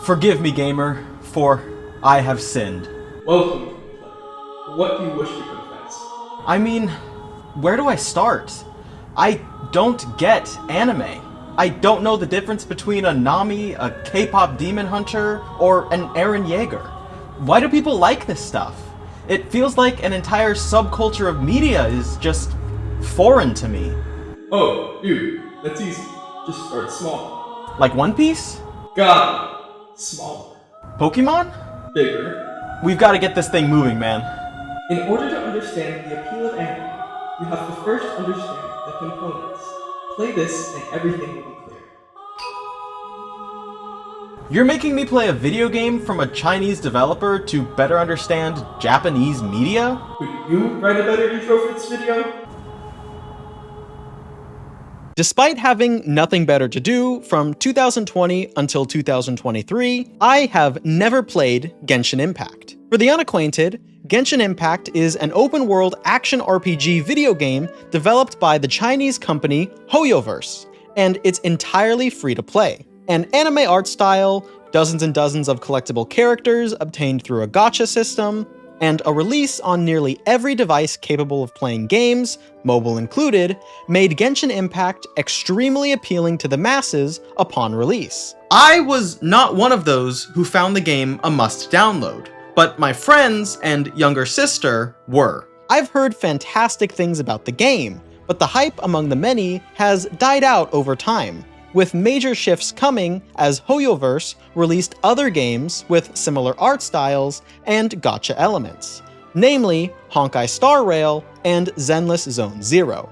Forgive me, gamer, for I have sinned. Welcome, player. What do you wish to confess? I mean, where do I start? I don't get anime. I don't know the difference between a Nami, a K-pop demon hunter, or an Eren Yeager. Why do people like this stuff? It feels like an entire subculture of media is just foreign to me. Oh, dude, that's easy. Just start small. Like One Piece? Got it. Smaller. Pokemon? Bigger. We've got to get this thing moving, man. In order to understand the appeal of anime, you have to first understand the components. Play this and everything will be clear. You're making me play a video game from a Chinese developer to better understand Japanese media? Could you write a better intro for this video? Despite having nothing better to do from 2020 until 2023, I have never played Genshin Impact. For the unacquainted, Genshin Impact is an open-world action RPG video game developed by the Chinese company HoYoVerse, and it's entirely free to play. An anime art style, dozens and dozens of collectible characters obtained through a gacha system, and a release on nearly every device capable of playing games, mobile included, made Genshin Impact extremely appealing to the masses upon release. I was not one of those who found the game a must download, but my friends and younger sister were. I've heard fantastic things about the game, but the hype among the many has died out over time, with major shifts coming as HoYoVerse released other games with similar art styles and gacha elements, namely Honkai Star Rail and Zenless Zone Zero.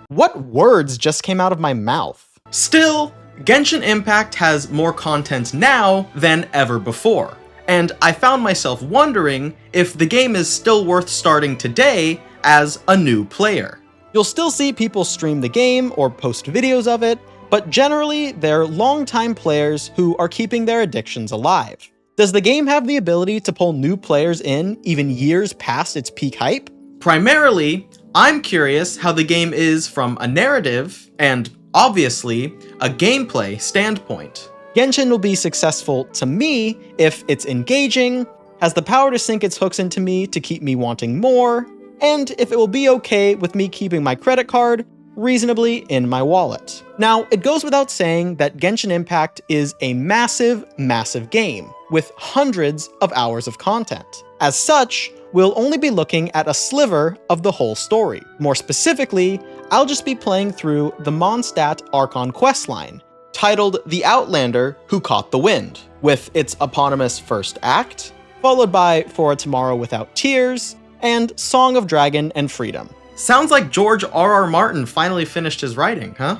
What words just came out of my mouth? Still, Genshin Impact has more content now than ever before, and I found myself wondering if the game is still worth starting today as a new player. You'll still see people stream the game or post videos of it, but generally, they're longtime players who are keeping their addictions alive. Does the game have the ability to pull new players in even years past its peak hype? Primarily, I'm curious how the game is from a narrative and, obviously, a gameplay standpoint. Genshin will be successful to me if it's engaging, has the power to sink its hooks into me to keep me wanting more, and if it will be okay with me keeping my credit card reasonably in my wallet. Now, it goes without saying that Genshin Impact is a massive, massive game, with hundreds of hours of content. As such, we'll only be looking at a sliver of the whole story. More specifically, I'll just be playing through the Mondstadt Archon questline, titled The Outlander Who Caught the Wind, with its eponymous first act, followed by For a Tomorrow Without Tears, and Song of Dragon and Freedom. Sounds like George R.R. Martin finally finished his writing, huh?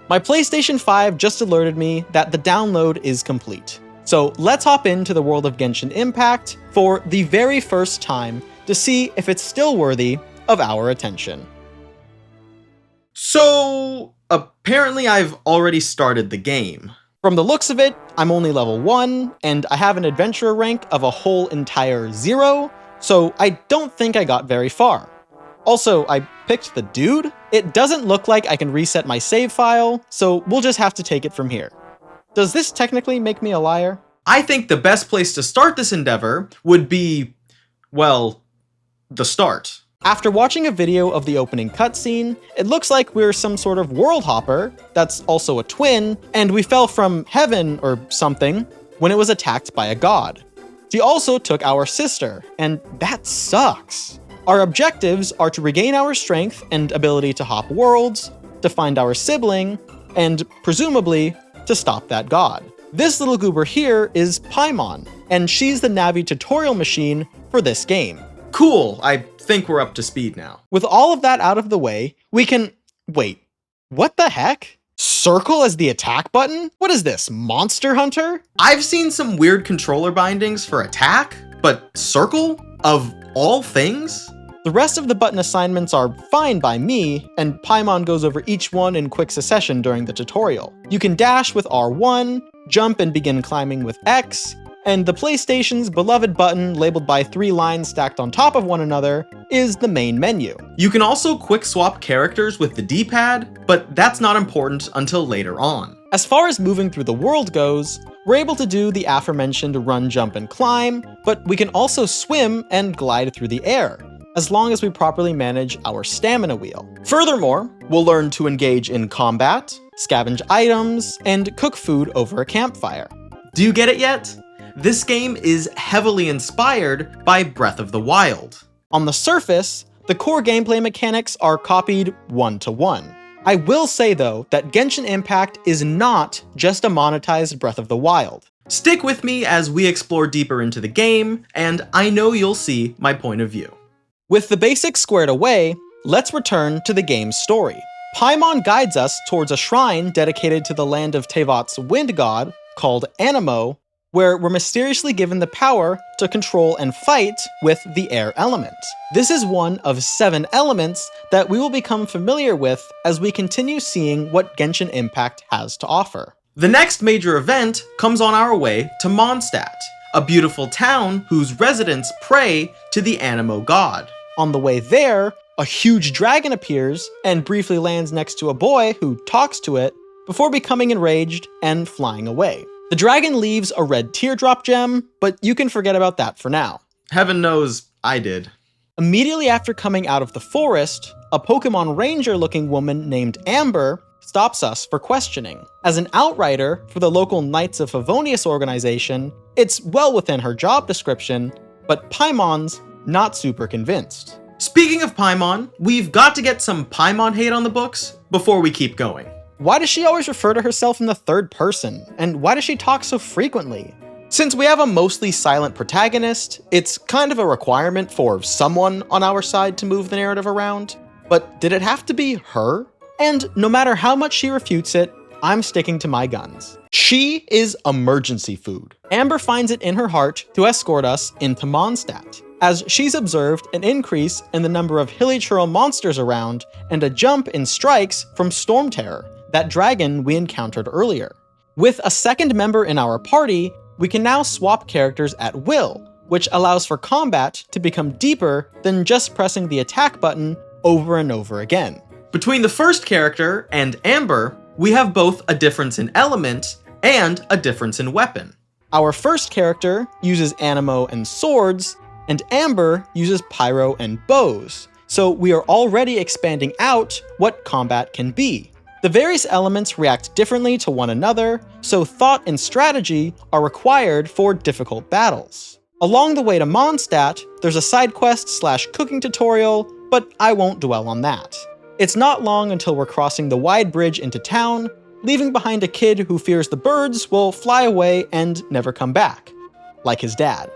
My PlayStation 5 just alerted me that the download is complete. So let's hop into the world of Genshin Impact for the very first time to see if it's still worthy of our attention. So, apparently I've already started the game. From the looks of it, I'm only level 1, and I have an adventurer rank of a whole entire 0, so I don't think I got very far. Also, I picked the dude. It doesn't look like I can reset my save file, so we'll just have to take it from here. Does this technically make me a liar? I think the best place to start this endeavor would be, well, the start. After watching a video of the opening cutscene, it looks like we're some sort of world hopper that's also a twin, and we fell from heaven or something when it was attacked by a god. She also took our sister, and that sucks. Our objectives are to regain our strength and ability to hop worlds, to find our sibling, and presumably, to stop that god. This little goober here is Paimon, and she's the Navi tutorial machine for this game. Cool, I think we're up to speed now. With all of that out of the way, we can... Wait, what the heck? Circle as the attack button? What is this, Monster Hunter? I've seen some weird controller bindings for attack, but circle? Of all things? The rest of the button assignments are fine by me, and Paimon goes over each one in quick succession during the tutorial. You can dash with R1, jump and begin climbing with X, and the PlayStation's beloved button labeled by 3 lines stacked on top of one another is the main menu. You can also quick swap characters with the D-pad, but that's not important until later on. As far as moving through the world goes, we're able to do the aforementioned run, jump, and climb, but we can also swim and glide through the air, as long as we properly manage our stamina wheel. Furthermore, we'll learn to engage in combat, scavenge items, and cook food over a campfire. Do you get it yet? This game is heavily inspired by Breath of the Wild. On the surface, the core gameplay mechanics are copied one-to-one. I will say though that Genshin Impact is not just a monetized Breath of the Wild. Stick with me as we explore deeper into the game, and I know you'll see my point of view. With the basics squared away, let's return to the game's story. Paimon guides us towards a shrine dedicated to the land of Tevat's wind god, called Anemo, where we're mysteriously given the power to control and fight with the air element. This is one of 7 elements that we will become familiar with as we continue seeing what Genshin Impact has to offer. The next major event comes on our way to Mondstadt, a beautiful town whose residents pray to the Anemo god. On the way there, a huge dragon appears and briefly lands next to a boy who talks to it before becoming enraged and flying away. The dragon leaves a red teardrop gem, but you can forget about that for now. Heaven knows I did. Immediately after coming out of the forest, a Pokemon Ranger-looking woman named Amber stops us for questioning. As an outrider for the local Knights of Favonius organization, it's well within her job description, but Paimon's not super convinced. Speaking of Paimon, we've got to get some Paimon hate on the books before we keep going. Why does she always refer to herself in the third person? And why does she talk so frequently? Since we have a mostly silent protagonist, it's kind of a requirement for someone on our side to move the narrative around. But did it have to be her? And no matter how much she refutes it, I'm sticking to my guns. She is emergency food. Amber finds it in her heart to escort us into Mondstadt, as she's observed an increase in the number of Hilichurl monsters around and a jump in strikes from Storm Terror, that dragon we encountered earlier. With a second member in our party, we can now swap characters at will, which allows for combat to become deeper than just pressing the attack button over and over again. Between the first character and Amber, we have both a difference in element and a difference in weapon. Our first character uses Anemo and swords, and Amber uses pyro and bows, so we are already expanding out what combat can be. The various elements react differently to one another, so thought and strategy are required for difficult battles. Along the way to Mondstadt, there's a side quest / cooking tutorial, but I won't dwell on that. It's not long until we're crossing the wide bridge into town, leaving behind a kid who fears the birds will fly away and never come back, like his dad.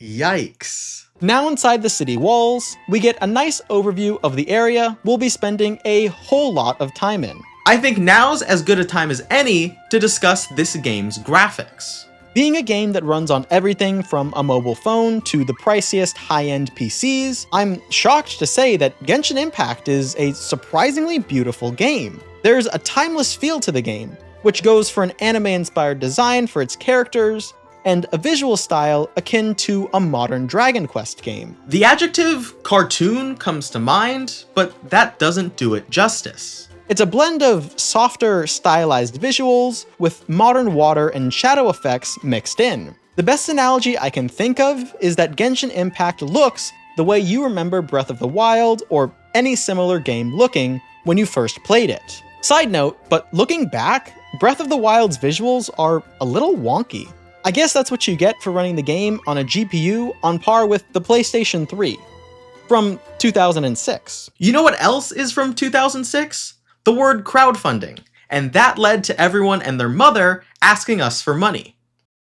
Yikes. Now inside the city walls, we get a nice overview of the area we'll be spending a whole lot of time in. I think now's as good a time as any to discuss this game's graphics. Being a game that runs on everything from a mobile phone to the priciest high-end PCs, I'm shocked to say that Genshin Impact is a surprisingly beautiful game. There's a timeless feel to the game, which goes for an anime-inspired design for its characters, and a visual style akin to a modern Dragon Quest game. The adjective cartoon comes to mind, but that doesn't do it justice. It's a blend of softer, stylized visuals with modern water and shadow effects mixed in. The best analogy I can think of is that Genshin Impact looks the way you remember Breath of the Wild or any similar game looking when you first played it. Side note, but looking back, Breath of the Wild's visuals are a little wonky. I guess that's what you get for running the game on a GPU on par with the PlayStation 3. From 2006. You know what else is from 2006? The word crowdfunding, and that led to everyone and their mother asking us for money.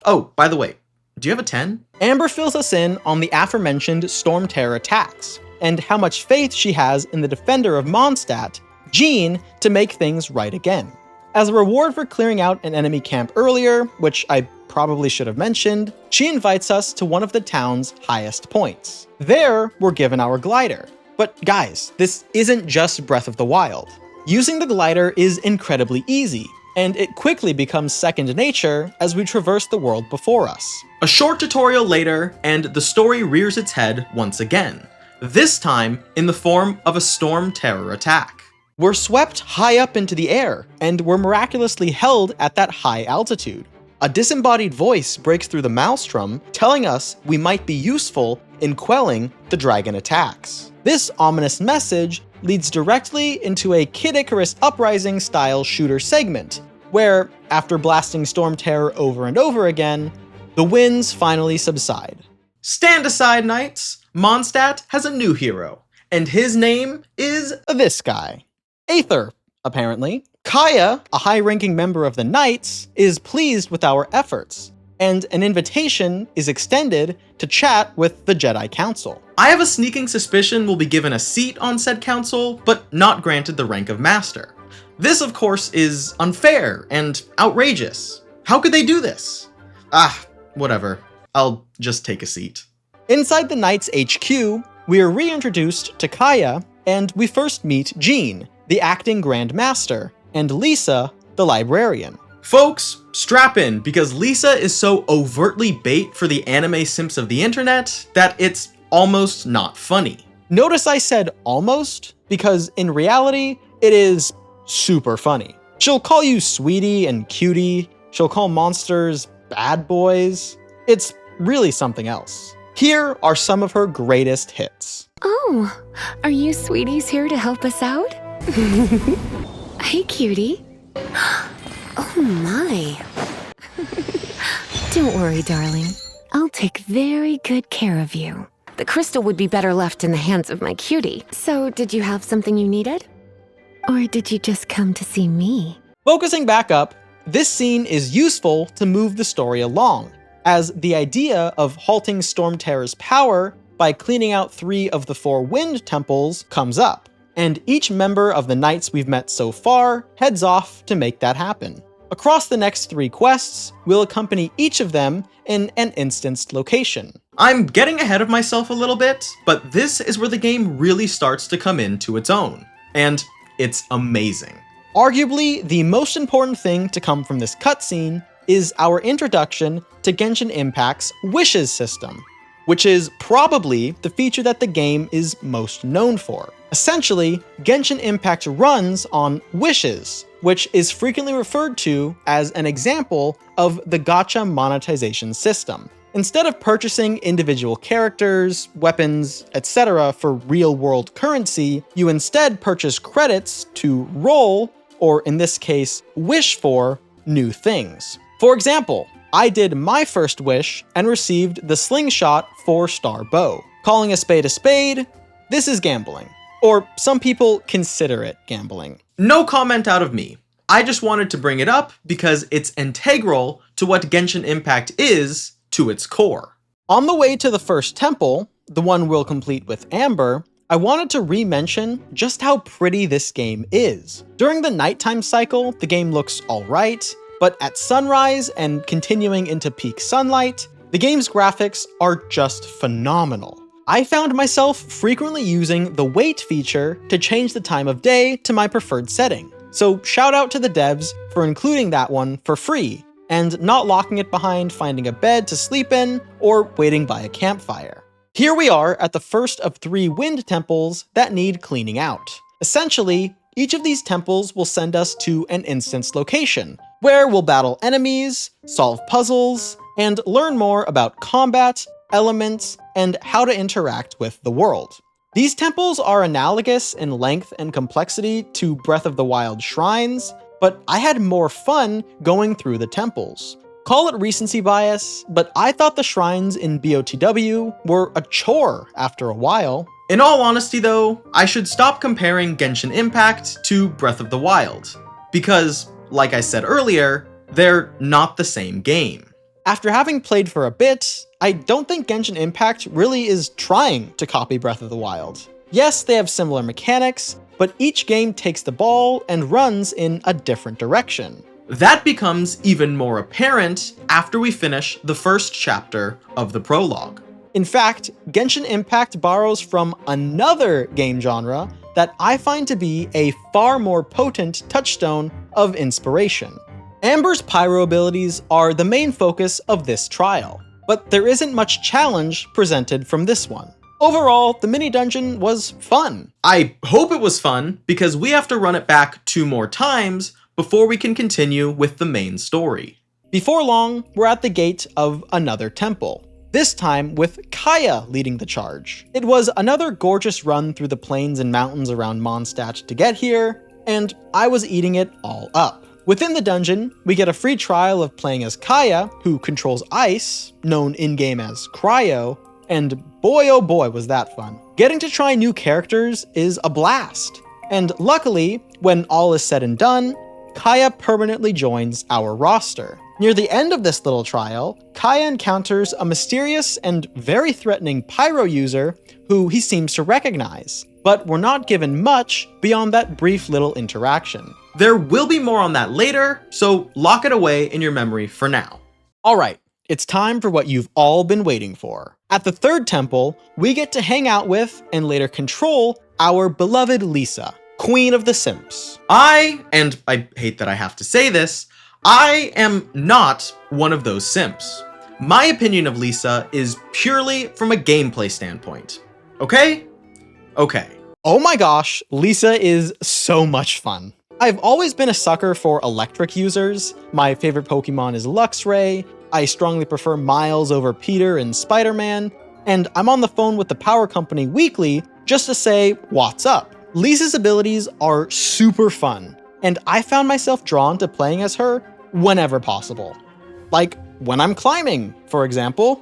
Oh, by the way, do you have a 10? Amber fills us in on the aforementioned Storm Terror attacks, and how much faith she has in the defender of Mondstadt, Jean, to make things right again. As a reward for clearing out an enemy camp earlier, which I probably should have mentioned, she invites us to one of the town's highest points. There, we're given our glider. But guys, this isn't just Breath of the Wild. Using the glider is incredibly easy, and it quickly becomes second nature as we traverse the world before us. A short tutorial later, and the story rears its head once again, this time in the form of a storm terror attack. We're swept high up into the air, and we're miraculously held at that high altitude. A disembodied voice breaks through the maelstrom, telling us we might be useful in quelling the dragon attacks. This ominous message leads directly into a Kid Icarus Uprising style shooter segment, where, after blasting storm terror over and over again, the winds finally subside. Stand aside, knights! Mondstadt has a new hero, and his name is this guy. Aether, apparently. Kaeya, a high-ranking member of the Knights, is pleased with our efforts, and an invitation is extended to chat with the Jedi Council. I have a sneaking suspicion we'll be given a seat on said council, but not granted the rank of Master. This, of course, is unfair and outrageous. How could they do this? Whatever. I'll just take a seat. Inside the Knights HQ, we are reintroduced to Kaeya, and we first meet Jean, the acting Grand Master, and Lisa, the librarian. Folks, strap in, because Lisa is so overtly bait for the anime simps of the internet that it's almost not funny. Notice I said almost, because in reality, it is super funny. She'll call you sweetie and cutie, she'll call monsters bad boys. It's really something else. Here are some of her greatest hits. Oh, are you sweeties here to help us out? Hey, cutie. Oh my. Don't worry, darling. I'll take very good care of you. The crystal would be better left in the hands of my cutie. So, did you have something you needed? Or did you just come to see me? Focusing back up, this scene is useful to move the story along, as the idea of halting Storm Terror's power by cleaning out 3 of the 4 wind temples comes up, and each member of the Knights we've met so far heads off to make that happen. Across the next 3 quests, we'll accompany each of them in an instanced location. I'm getting ahead of myself a little bit, but this is where the game really starts to come into its own, and it's amazing. Arguably, the most important thing to come from this cutscene is our introduction to Genshin Impact's Wishes system, which is probably the feature that the game is most known for. Essentially, Genshin Impact runs on wishes, which is frequently referred to as an example of the gacha monetization system. Instead of purchasing individual characters, weapons, etc. for real-world currency, you instead purchase credits to roll, or in this case, wish for, new things. For example, I did my first wish and received the Slingshot 4-star bow. Calling a spade, this is gambling. Or some people consider it gambling. No comment out of me. I just wanted to bring it up because it's integral to what Genshin Impact is to its core. On the way to the first temple, the one we'll complete with Amber, I wanted to re-mention just how pretty this game is. During the nighttime cycle, the game looks alright, but at sunrise and continuing into peak sunlight, the game's graphics are just phenomenal. I found myself frequently using the wait feature to change the time of day to my preferred setting. So shout out to the devs for including that one for free, and not locking it behind finding a bed to sleep in or waiting by a campfire. Here we are at the first of 3 wind temples that need cleaning out. Essentially, each of these temples will send us to an instance location, where we'll battle enemies, solve puzzles, and learn more about combat, elements, and how to interact with the world. These temples are analogous in length and complexity to Breath of the Wild shrines, but I had more fun going through the temples. Call it recency bias, but I thought the shrines in BOTW were a chore after a while. In all honesty though, I should stop comparing Genshin Impact to Breath of the Wild, because, like I said earlier, they're not the same game. After having played for a bit, I don't think Genshin Impact really is trying to copy Breath of the Wild. Yes, they have similar mechanics, but each game takes the ball and runs in a different direction. That becomes even more apparent after we finish the first chapter of the prologue. In fact, Genshin Impact borrows from another game genre that I find to be a far more potent touchstone of inspiration. Amber's pyro abilities are the main focus of this trial. but there isn't much challenge presented from this one. Overall, the mini-dungeon was fun. I hope it was fun, because we have to run it back 2 more times before we can continue with the main story. Before long, we're at the gate of another temple, this time with Kaeya leading the charge. It was another gorgeous run through the plains and mountains around Mondstadt to get here, and I was eating it all up. Within the dungeon, we get a free trial of playing as Kaeya, who controls ice, known in-game as Cryo, and boy oh boy was that fun. Getting to try new characters is a blast, and luckily, when all is said and done, Kaeya permanently joins our roster. Near the end of this little trial, Kaeya encounters a mysterious and very threatening pyro user who he seems to recognize, but we're not given much beyond that brief little interaction. There will be more on that later, so lock it away in your memory for now. Alright, it's time for what you've all been waiting for. At the third temple, we get to hang out with, and later control, our beloved Lisa, Queen of the Simps. And I hate that I have to say this, I am not one of those simps. My opinion of Lisa is purely from a gameplay standpoint. Okay? Okay. Oh my gosh, Lisa is so much fun. I've always been a sucker for electric users. My favorite Pokemon is Luxray. I strongly prefer Miles over Peter and Spider-Man. And I'm on the phone with the power company weekly just to say, what's up? Lisa's abilities are super fun, and I found myself drawn to playing as her whenever possible. Like when I'm climbing, for example.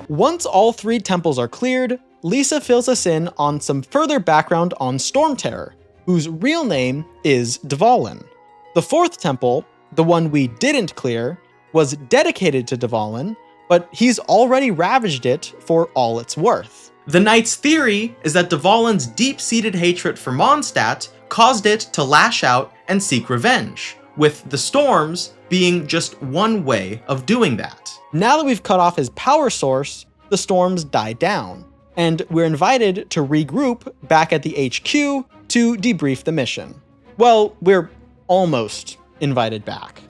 Once all 3 temples are cleared, Lisa fills us in on some further background on Storm Terror, whose real name is Dvalin. The 4th temple, the one we didn't clear, was dedicated to Dvalin, but he's already ravaged it for all it's worth. The Knight's theory is that Dvalin's deep-seated hatred for Mondstadt caused it to lash out and seek revenge, with the storms being just one way of doing that. Now that we've cut off his power source, the storms die down, and we're invited to regroup back at the HQ to debrief the mission. Well, we're almost invited back.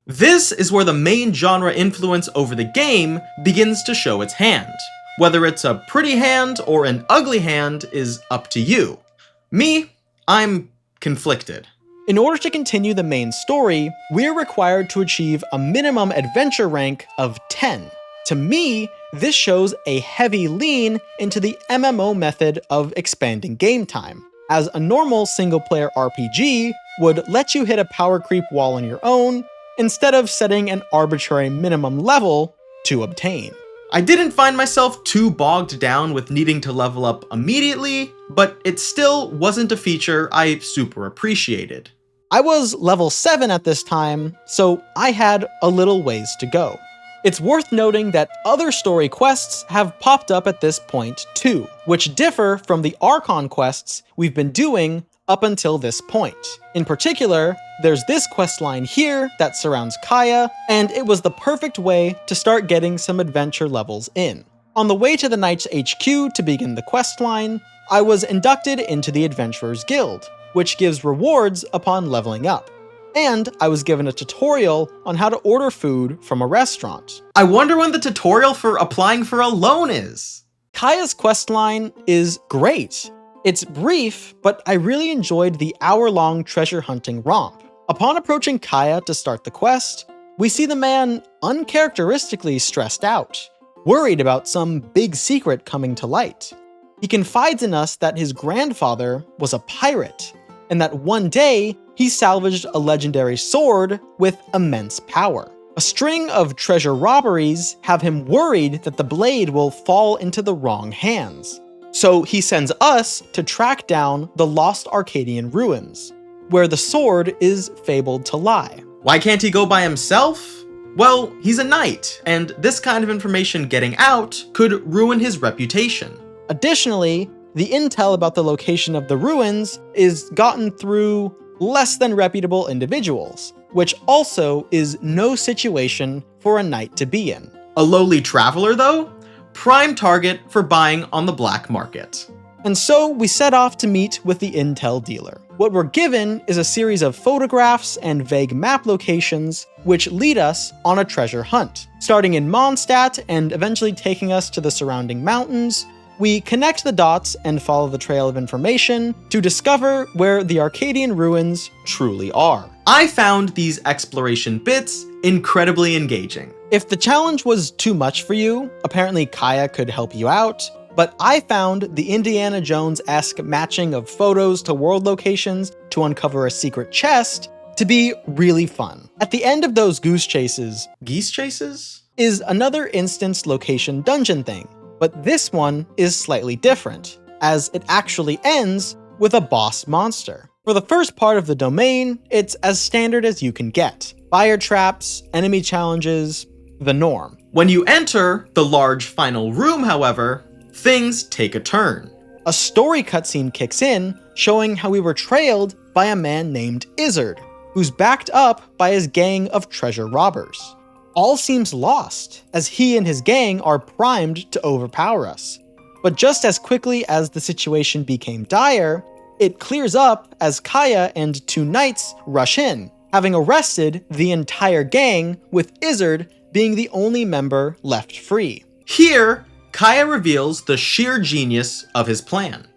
This is where the main genre influence over the game begins to show its hand. Whether it's a pretty hand or an ugly hand is up to you. Me, I'm conflicted. In order to continue the main story, we're required to achieve a minimum adventure rank of 10. To me, this shows a heavy lean into the MMO method of expanding game time, as a normal single-player RPG would let you hit a power creep wall on your own, instead of setting an arbitrary minimum level to obtain. I didn't find myself too bogged down with needing to level up immediately, but it still wasn't a feature I super appreciated. I was level 7 at this time, so I had a little ways to go. It's worth noting that other story quests have popped up at this point too, which differ from the Archon quests we've been doing up until this point. In particular, there's this questline here that surrounds Kaeya, and it was the perfect way to start getting some adventure levels in. On the way to the Knight's HQ to begin the questline, I was inducted into the Adventurers Guild, which gives rewards upon leveling up. And I was given a tutorial on how to order food from a restaurant. I wonder when the tutorial for applying for a loan is. Kaeya's questline is great. It's brief, but I really enjoyed the hour-long treasure hunting romp. Upon approaching Kaeya to start the quest, we see the man uncharacteristically stressed out, worried about some big secret coming to light. He confides in us that his grandfather was a pirate, and that one day he salvaged a legendary sword with immense power. A string of treasure robberies have him worried that the blade will fall into the wrong hands. So he sends us to track down the lost Arcadian ruins, where the sword is fabled to lie. Why can't he go by himself? Well, he's a knight, and this kind of information getting out could ruin his reputation. Additionally, the intel about the location of the ruins is gotten through less than reputable individuals, which also is no situation for a knight to be in. A lowly traveler, though? Prime target for buying on the black market. And so we set off to meet with the intel dealer. What we're given is a series of photographs and vague map locations which lead us on a treasure hunt. Starting in Mondstadt and eventually taking us to the surrounding mountains, we connect the dots and follow the trail of information to discover where the Arcadian ruins truly are. I found these exploration bits incredibly engaging. If the challenge was too much for you, apparently Kaeya could help you out, but I found the Indiana Jones-esque matching of photos to world locations to uncover a secret chest to be really fun. At the end of those geese chases is another instanced location dungeon thing, but this one is slightly different, as it actually ends with a boss monster. For the first part of the domain, it's as standard as you can get. Fire traps, enemy challenges, the norm. When you enter the large final room, however, things take a turn. A story cutscene kicks in, showing how we were trailed by a man named Izzard, who's backed up by his gang of treasure robbers. All seems lost, as he and his gang are primed to overpower us. But just as quickly as the situation became dire, it clears up as Kaeya and two knights rush in, having arrested the entire gang, with Izzard being the only member left free. Here, Kaeya reveals the sheer genius of his plan.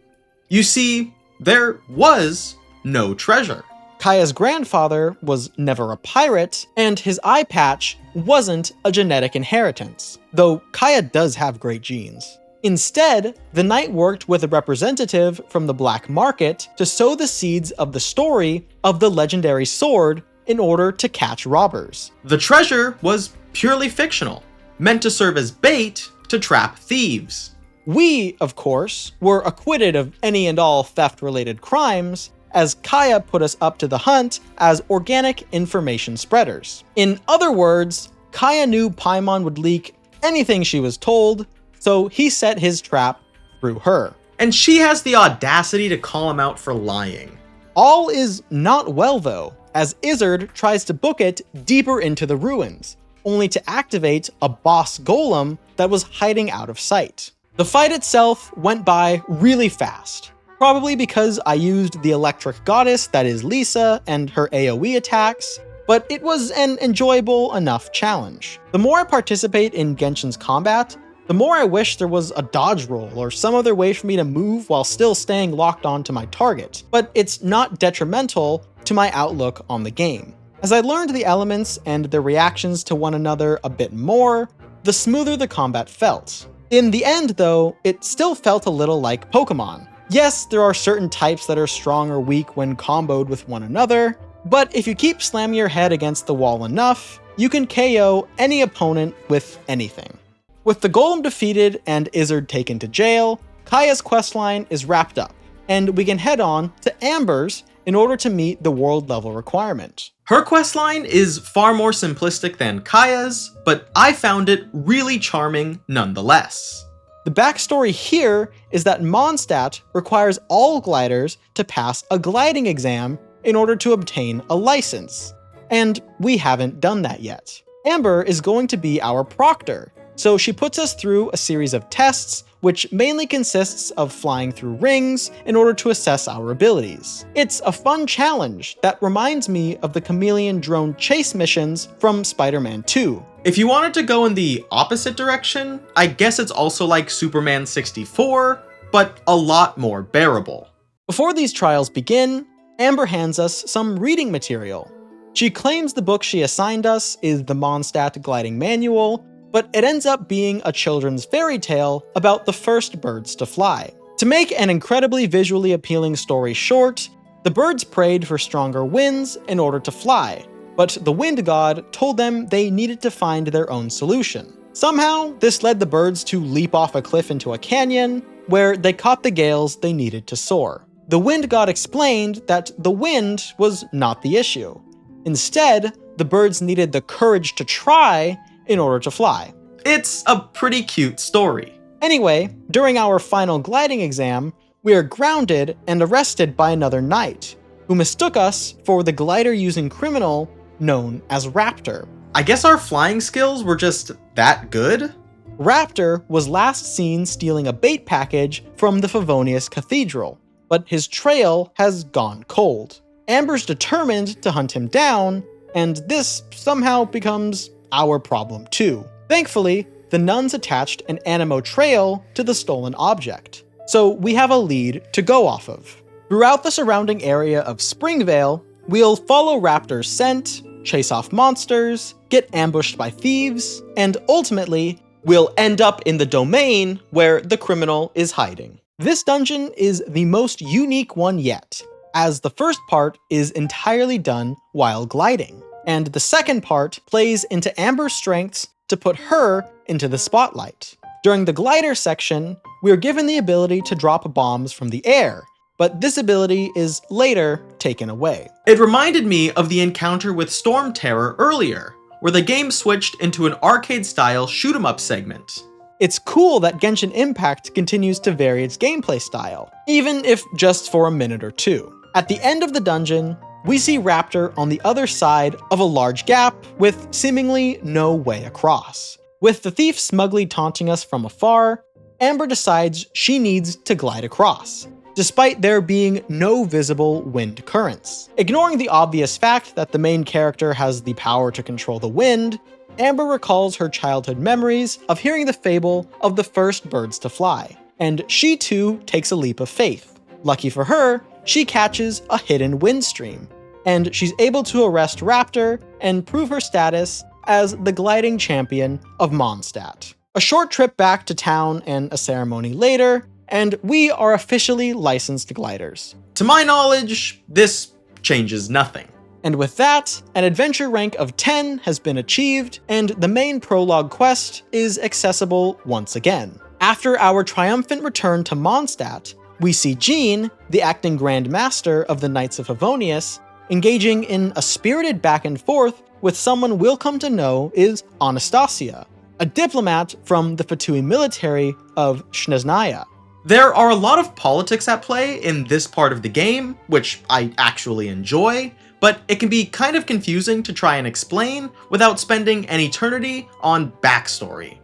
You see, there was no treasure. Kaeya's grandfather was never a pirate, and his eye patch wasn't a genetic inheritance, though Kaeya does have great genes. Instead, the knight worked with a representative from the black market to sow the seeds of the story of the legendary sword in order to catch robbers. The treasure was purely fictional, meant to serve as bait to trap thieves. We, of course, were acquitted of any and all theft-related crimes, as Kaeya put us up to the hunt as organic information spreaders. In other words, Kaeya knew Paimon would leak anything she was told, so he set his trap through her. And she has the audacity to call him out for lying. All is not well though, as Izzard tries to book it deeper into the ruins, only to activate a boss golem that was hiding out of sight. The fight itself went by really fast, probably because I used the electric goddess that is Lisa and her AoE attacks, but it was an enjoyable enough challenge. The more I participate in Genshin's combat, the more I wish there was a dodge roll or some other way for me to move while still staying locked onto my target, but it's not detrimental to my outlook on the game. As I learned the elements and their reactions to one another a bit more, the smoother the combat felt. In the end though, it still felt a little like Pokemon. Yes, there are certain types that are strong or weak when comboed with one another, but if you keep slamming your head against the wall enough, you can KO any opponent with anything. With the golem defeated and Izzard taken to jail, Kaeya's questline is wrapped up, and we can head on to Amber's in order to meet the world level requirement. Her questline is far more simplistic than Kaeya's, but I found it really charming nonetheless. The backstory here is that Mondstadt requires all gliders to pass a gliding exam in order to obtain a license, and we haven't done that yet. Amber is going to be our proctor, so she puts us through a series of tests which mainly consists of flying through rings in order to assess our abilities. It's a fun challenge that reminds me of the chameleon drone chase missions from Spider-Man 2. If you wanted to go in the opposite direction, I guess it's also like Superman 64, but a lot more bearable. Before these trials begin, Amber hands us some reading material. She claims the book she assigned us is the Mondstadt Gliding Manual, but it ends up being a children's fairy tale about the first birds to fly. To make an incredibly visually appealing story short, the birds prayed for stronger winds in order to fly, but the wind god told them they needed to find their own solution. Somehow, this led the birds to leap off a cliff into a canyon, where they caught the gales they needed to soar. The wind god explained that the wind was not the issue. Instead, the birds needed the courage to try in order to fly. It's a pretty cute story. Anyway, during our final gliding exam, we are grounded and arrested by another knight, who mistook us for the glider-using criminal known as Raptor. I guess our flying skills were just that good? Raptor was last seen stealing a bait package from the Favonius Cathedral, but his trail has gone cold. Amber's determined to hunt him down, and this somehow becomes our problem too. Thankfully, the nuns attached an Animo trail to the stolen object, so we have a lead to go off of. Throughout the surrounding area of Springvale, we'll follow Raptor's scent, chase off monsters, get ambushed by thieves, and ultimately, we'll end up in the domain where the criminal is hiding. This dungeon is the most unique one yet, as the first part is entirely done while gliding, and the second part plays into Amber's strengths to put her into the spotlight. During the glider section, we are given the ability to drop bombs from the air, but this ability is later taken away. It reminded me of the encounter with Storm Terror earlier, where the game switched into an arcade-style shoot-'em-up segment. It's cool that Genshin Impact continues to vary its gameplay style, even if just for a minute or two. At the end of the dungeon, we see Raptor on the other side of a large gap with seemingly no way across. With the thief smugly taunting us from afar, Amber decides she needs to glide across, despite there being no visible wind currents. Ignoring the obvious fact that the main character has the power to control the wind, Amber recalls her childhood memories of hearing the fable of the first birds to fly, and she too takes a leap of faith. Lucky for her, she catches a hidden wind stream, and she's able to arrest Raptor and prove her status as the gliding champion of Mondstadt. A short trip back to town and a ceremony later, and we are officially licensed gliders. To my knowledge, this changes nothing. And with that, an adventure rank of 10 has been achieved, and the main prologue quest is accessible once again. After our triumphant return to Mondstadt, we see Jean, the acting Grand Master of the Knights of Favonius, engaging in a spirited back and forth with someone we'll come to know is Anastasia, a diplomat from the Fatui military of Snezhnaya. There are a lot of politics at play in this part of the game, which I actually enjoy, but it can be kind of confusing to try and explain without spending an eternity on backstory.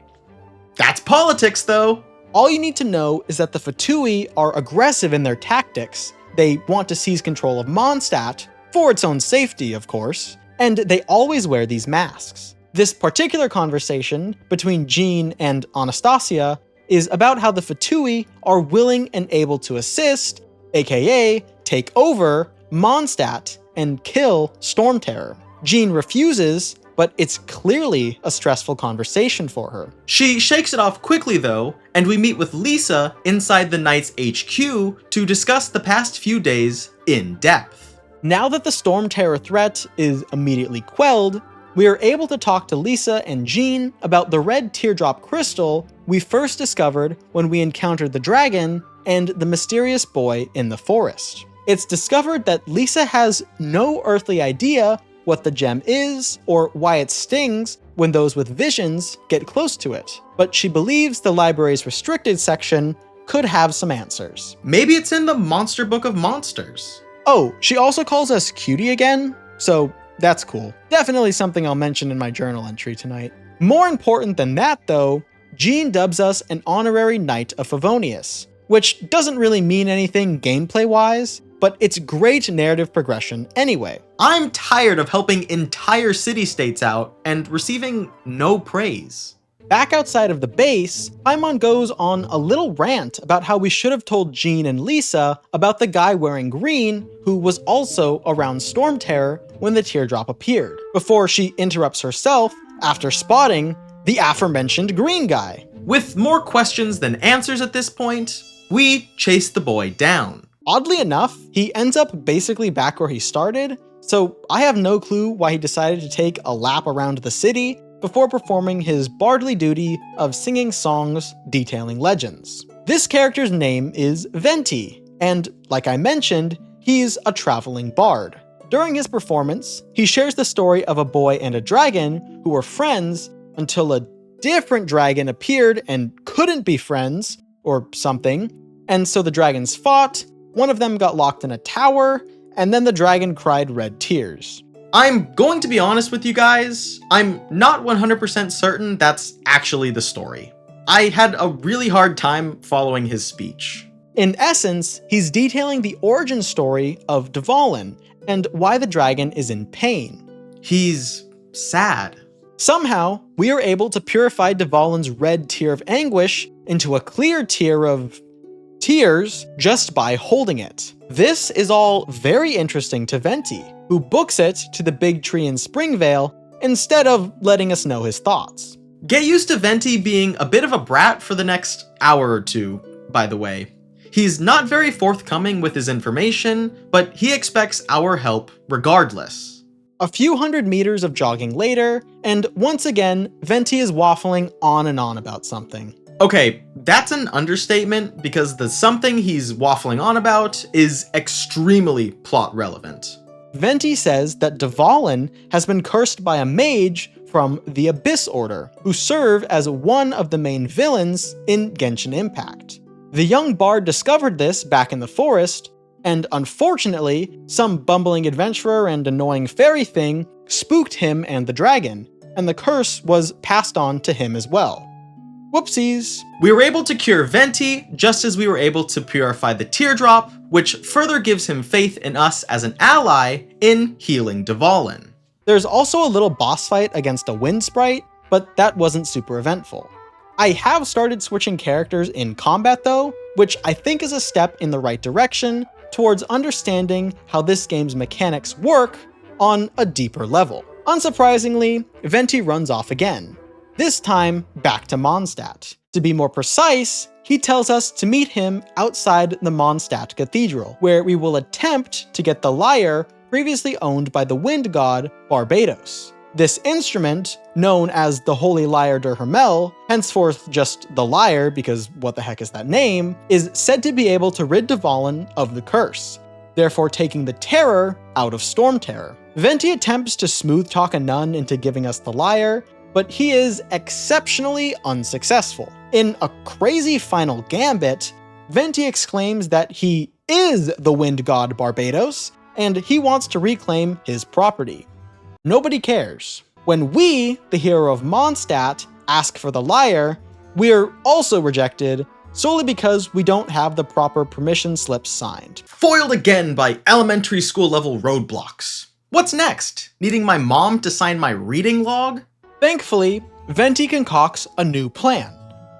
That's politics, though! All you need to know is that the Fatui are aggressive in their tactics. They want to seize control of Mondstadt, for its own safety, of course, and they always wear these masks. This particular conversation between Jean and Anastasia is about how the Fatui are willing and able to assist, aka take over, Mondstadt and kill Storm Terror. Jean refuses, but it's clearly a stressful conversation for her. She shakes it off quickly though, and we meet with Lisa inside the Knights HQ to discuss the past few days in depth. Now that the Storm Terror threat is immediately quelled, we are able to talk to Lisa and Jean about the red teardrop crystal we first discovered when we encountered the dragon and the mysterious boy in the forest. It's discovered that Lisa has no earthly idea what the gem is or why it stings when those with visions get close to it, but she believes the library's restricted section could have some answers. Maybe it's in the Monster Book of Monsters. Oh, she also calls us cutie again, so that's cool. Definitely something I'll mention in my journal entry tonight. More important than that though, Jean dubs us an honorary Knight of Favonius, which doesn't really mean anything gameplay-wise, but it's great narrative progression anyway. I'm tired of helping entire city-states out and receiving no praise. Back outside of the base, Paimon goes on a little rant about how we should have told Jean and Lisa about the guy wearing green who was also around Storm Terror when the teardrop appeared, before she interrupts herself after spotting the aforementioned green guy. With more questions than answers at this point, we chase the boy down. Oddly enough, he ends up basically back where he started, so I have no clue why he decided to take a lap around the city before performing his bardly duty of singing songs detailing legends. This character's name is Venti, and like I mentioned, he's a traveling bard. During his performance, he shares the story of a boy and a dragon who were friends until a different dragon appeared and couldn't be friends, or something, and so the dragons fought, one of them got locked in a tower, and then the dragon cried red tears. I'm going to be honest with you guys, I'm not 100% certain that's actually the story. I had a really hard time following his speech. In essence, he's detailing the origin story of Dvalin and why the dragon is in pain. He's sad. Somehow, we are able to purify Dvalin's red tear of anguish into a clear tear of tears just by holding it. This is all very interesting to Venti, who books it to the big tree in Springvale instead of letting us know his thoughts. Get used to Venti being a bit of a brat for the next hour or two, by the way. He's not very forthcoming with his information, but he expects our help regardless. A few hundred meters of jogging later, and once again, Venti is waffling on and on about something. Okay, that's an understatement because the something he's waffling on about is extremely plot relevant. Venti says that Dvalin has been cursed by a mage from the Abyss Order, who serve as one of the main villains in Genshin Impact. The young bard discovered this back in the forest, and unfortunately, some bumbling adventurer and annoying fairy thing spooked him and the dragon, and the curse was passed on to him as well. Whoopsies. We were able to cure Venti just as we were able to purify the teardrop, which further gives him faith in us as an ally in healing Dvalin. There's also a little boss fight against a wind sprite, but that wasn't super eventful. I have started switching characters in combat though, which I think is a step in the right direction towards understanding how this game's mechanics work on a deeper level. Unsurprisingly, Venti runs off again. This time, back to Mondstadt. To be more precise, he tells us to meet him outside the Mondstadt Cathedral, where we will attempt to get the lyre previously owned by the wind god Barbatos. This instrument, known as the Holy Lyre de Hermel, henceforth just the lyre because what the heck is that name, is said to be able to rid Dvalin of the curse, therefore taking the terror out of Storm Terror. Venti attempts to smooth talk a nun into giving us the lyre, but he is exceptionally unsuccessful. In a crazy final gambit, Venti exclaims that he is the wind god Barbatos, and he wants to reclaim his property. Nobody cares. When we, the hero of Mondstadt, ask for the lyre, we're also rejected, solely because we don't have the proper permission slips signed. Foiled again by elementary school level roadblocks. What's next? Needing my mom to sign my reading log? Thankfully, Venti concocts a new plan.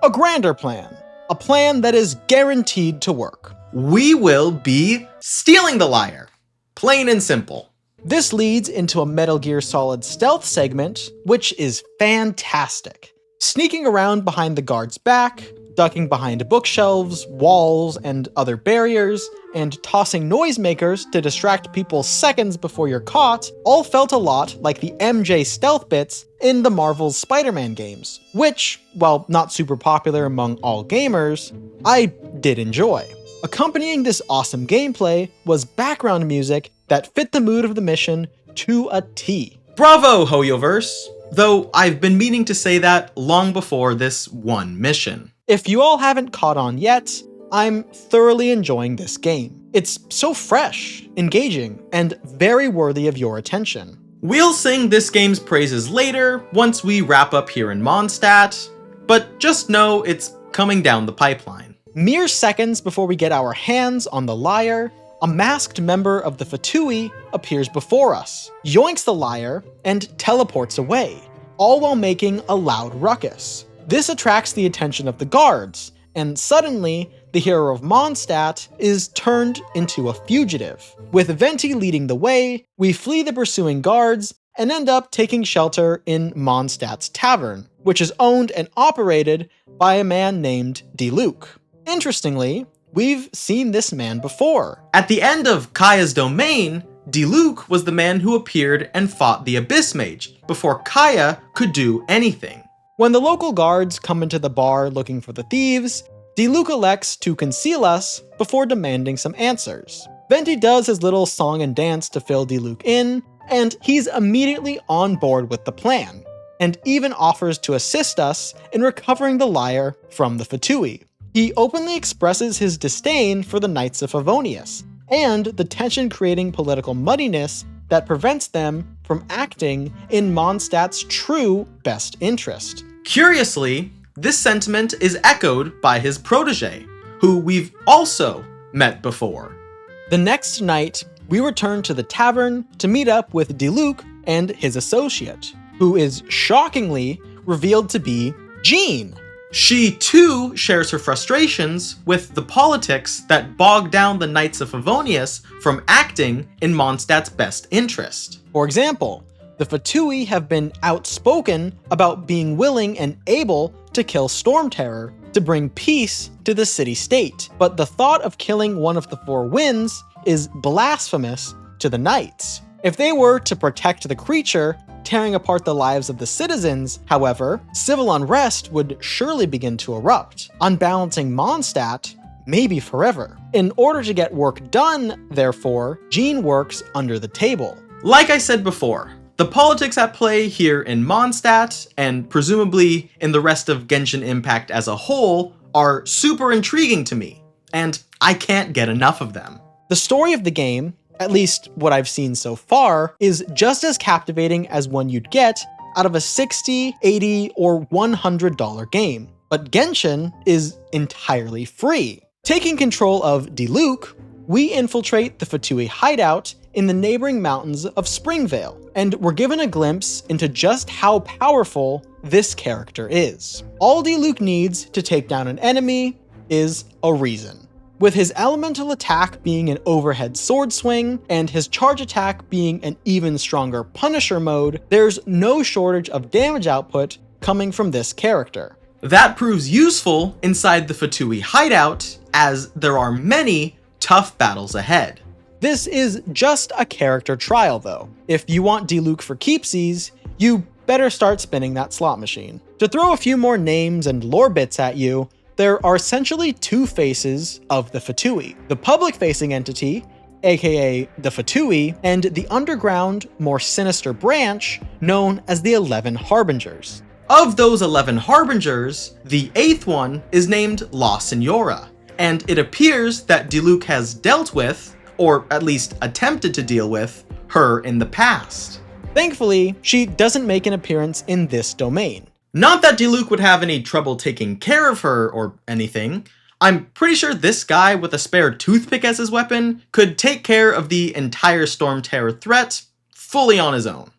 A grander plan. A plan that is guaranteed to work. We will be stealing the lyre. Plain and simple. This leads into a Metal Gear Solid stealth segment, which is fantastic. Sneaking around behind the guard's back, ducking behind bookshelves, walls, and other barriers, and tossing noisemakers to distract people seconds before you're caught, all felt a lot like the MJ stealth bits in the Marvel's Spider-Man games, which, while not super popular among all gamers, I did enjoy. Accompanying this awesome gameplay was background music that fit the mood of the mission to a T. Bravo, HoYoVerse! Though I've been meaning to say that long before this one mission. If you all haven't caught on yet, I'm thoroughly enjoying this game. It's so fresh, engaging, and very worthy of your attention. We'll sing this game's praises later, once we wrap up here in Mondstadt, but just know it's coming down the pipeline. Mere seconds before we get our hands on the lyre, a masked member of the Fatui appears before us, yoinks the lyre, and teleports away, all while making a loud ruckus. This attracts the attention of the guards, and suddenly, the hero of Mondstadt is turned into a fugitive. With Venti leading the way, we flee the pursuing guards and end up taking shelter in Mondstadt's tavern, which is owned and operated by a man named Diluc. Interestingly, we've seen this man before. At the end of Kaeya's domain, Diluc was the man who appeared and fought the Abyss Mage before Kaeya could do anything. When the local guards come into the bar looking for the thieves, Diluc elects to conceal us before demanding some answers. Venti does his little song and dance to fill Diluc in, and he's immediately on board with the plan, and even offers to assist us in recovering the lyre from the Fatui. He openly expresses his disdain for the Knights of Favonius, and the tension-creating political muddiness that prevents them from acting in Mondstadt's true best interest. Curiously, this sentiment is echoed by his protege, who we've also met before. The next night, we return to the tavern to meet up with Diluc and his associate, who is shockingly revealed to be Jean. She too shares her frustrations with the politics that bog down the Knights of Favonius from acting in Mondstadt's best interest. For example, the Fatui have been outspoken about being willing and able to kill Storm Terror to bring peace to the city-state, but the thought of killing one of the four winds is blasphemous to the Knights. If they were to protect the creature, tearing apart the lives of the citizens, however, civil unrest would surely begin to erupt, unbalancing Mondstadt maybe forever. In order to get work done, therefore, Jean works under the table. Like I said before, the politics at play here in Mondstadt, and presumably in the rest of Genshin Impact as a whole, are super intriguing to me, and I can't get enough of them. The story of the game, at least what I've seen so far, is just as captivating as one you'd get out of a $60, $80, or $100 game. But Genshin is entirely free. Taking control of Diluc, we infiltrate the Fatui hideout in the neighboring mountains of Springvale, and we're given a glimpse into just how powerful this character is. All Diluc needs to take down an enemy is a reason. With his elemental attack being an overhead sword swing, and his charge attack being an even stronger Punisher mode, there's no shortage of damage output coming from this character. That proves useful inside the Fatui hideout, as there are many tough battles ahead. This is just a character trial though. If you want Diluc for keepsies, you better start spinning that slot machine. To throw a few more names and lore bits at you, there are essentially two faces of the Fatui. The public-facing entity, aka the Fatui, and the underground, more sinister branch known as the 11 Harbingers. Of those 11 Harbingers, the 8th one is named La Senora, and it appears that Diluc has dealt with, or at least attempted to deal with, her in the past. Thankfully, she doesn't make an appearance in this domain. Not that Diluc would have any trouble taking care of her or anything. I'm pretty sure this guy with a spare toothpick as his weapon could take care of the entire Storm Terror threat fully on his own.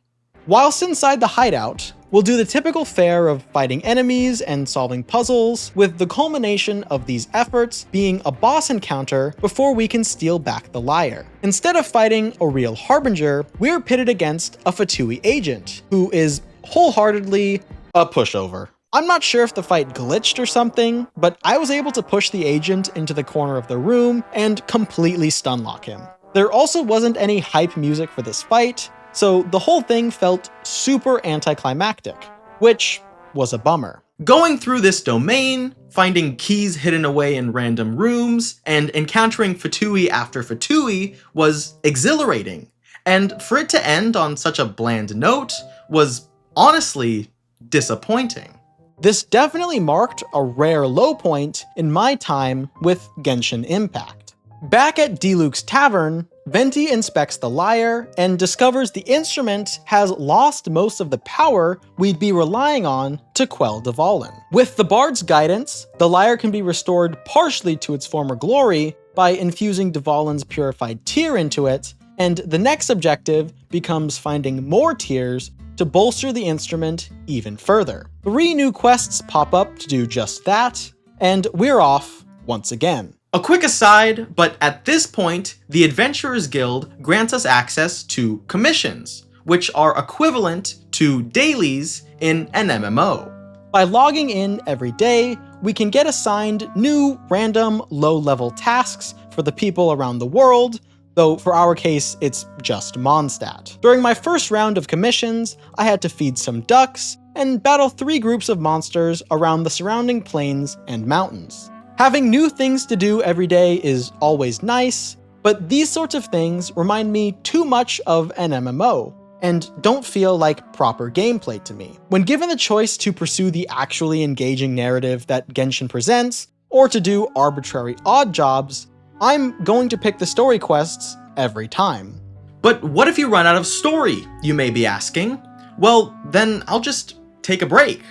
Whilst inside the hideout, we'll do the typical fare of fighting enemies and solving puzzles, with the culmination of these efforts being a boss encounter before we can steal back the lyre. Instead of fighting a real Harbinger, we're pitted against a Fatui agent, who is wholeheartedly a pushover. I'm not sure if the fight glitched or something, but I was able to push the agent into the corner of the room and completely stunlock him. There also wasn't any hype music for this fight, so the whole thing felt super anticlimactic, which was a bummer. Going through this domain, finding keys hidden away in random rooms, and encountering Fatui after Fatui was exhilarating, and for it to end on such a bland note was honestly disappointing. This definitely marked a rare low point in my time with Genshin Impact. Back at Diluc's tavern, Venti inspects the lyre and discovers the instrument has lost most of the power we'd be relying on to quell Dvalin. With the bard's guidance, the lyre can be restored partially to its former glory by infusing Dvalin's purified tear into it, and the next objective becomes finding more tears to bolster the instrument even further. 3 new quests pop up to do just that, and we're off once again. A quick aside, but at this point, the Adventurers Guild grants us access to commissions, which are equivalent to dailies in an MMO. By logging in every day, we can get assigned new, random, low-level tasks for the people around the world, though for our case, it's just Mondstadt. During my first round of commissions, I had to feed some ducks and battle 3 groups of monsters around the surrounding plains and mountains. Having new things to do every day is always nice, but these sorts of things remind me too much of an MMO, and don't feel like proper gameplay to me. When given the choice to pursue the actually engaging narrative that Genshin presents, or to do arbitrary odd jobs, I'm going to pick the story quests every time. But what if you run out of story, you may be asking? Well, then I'll just take a break.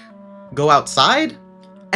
Go outside?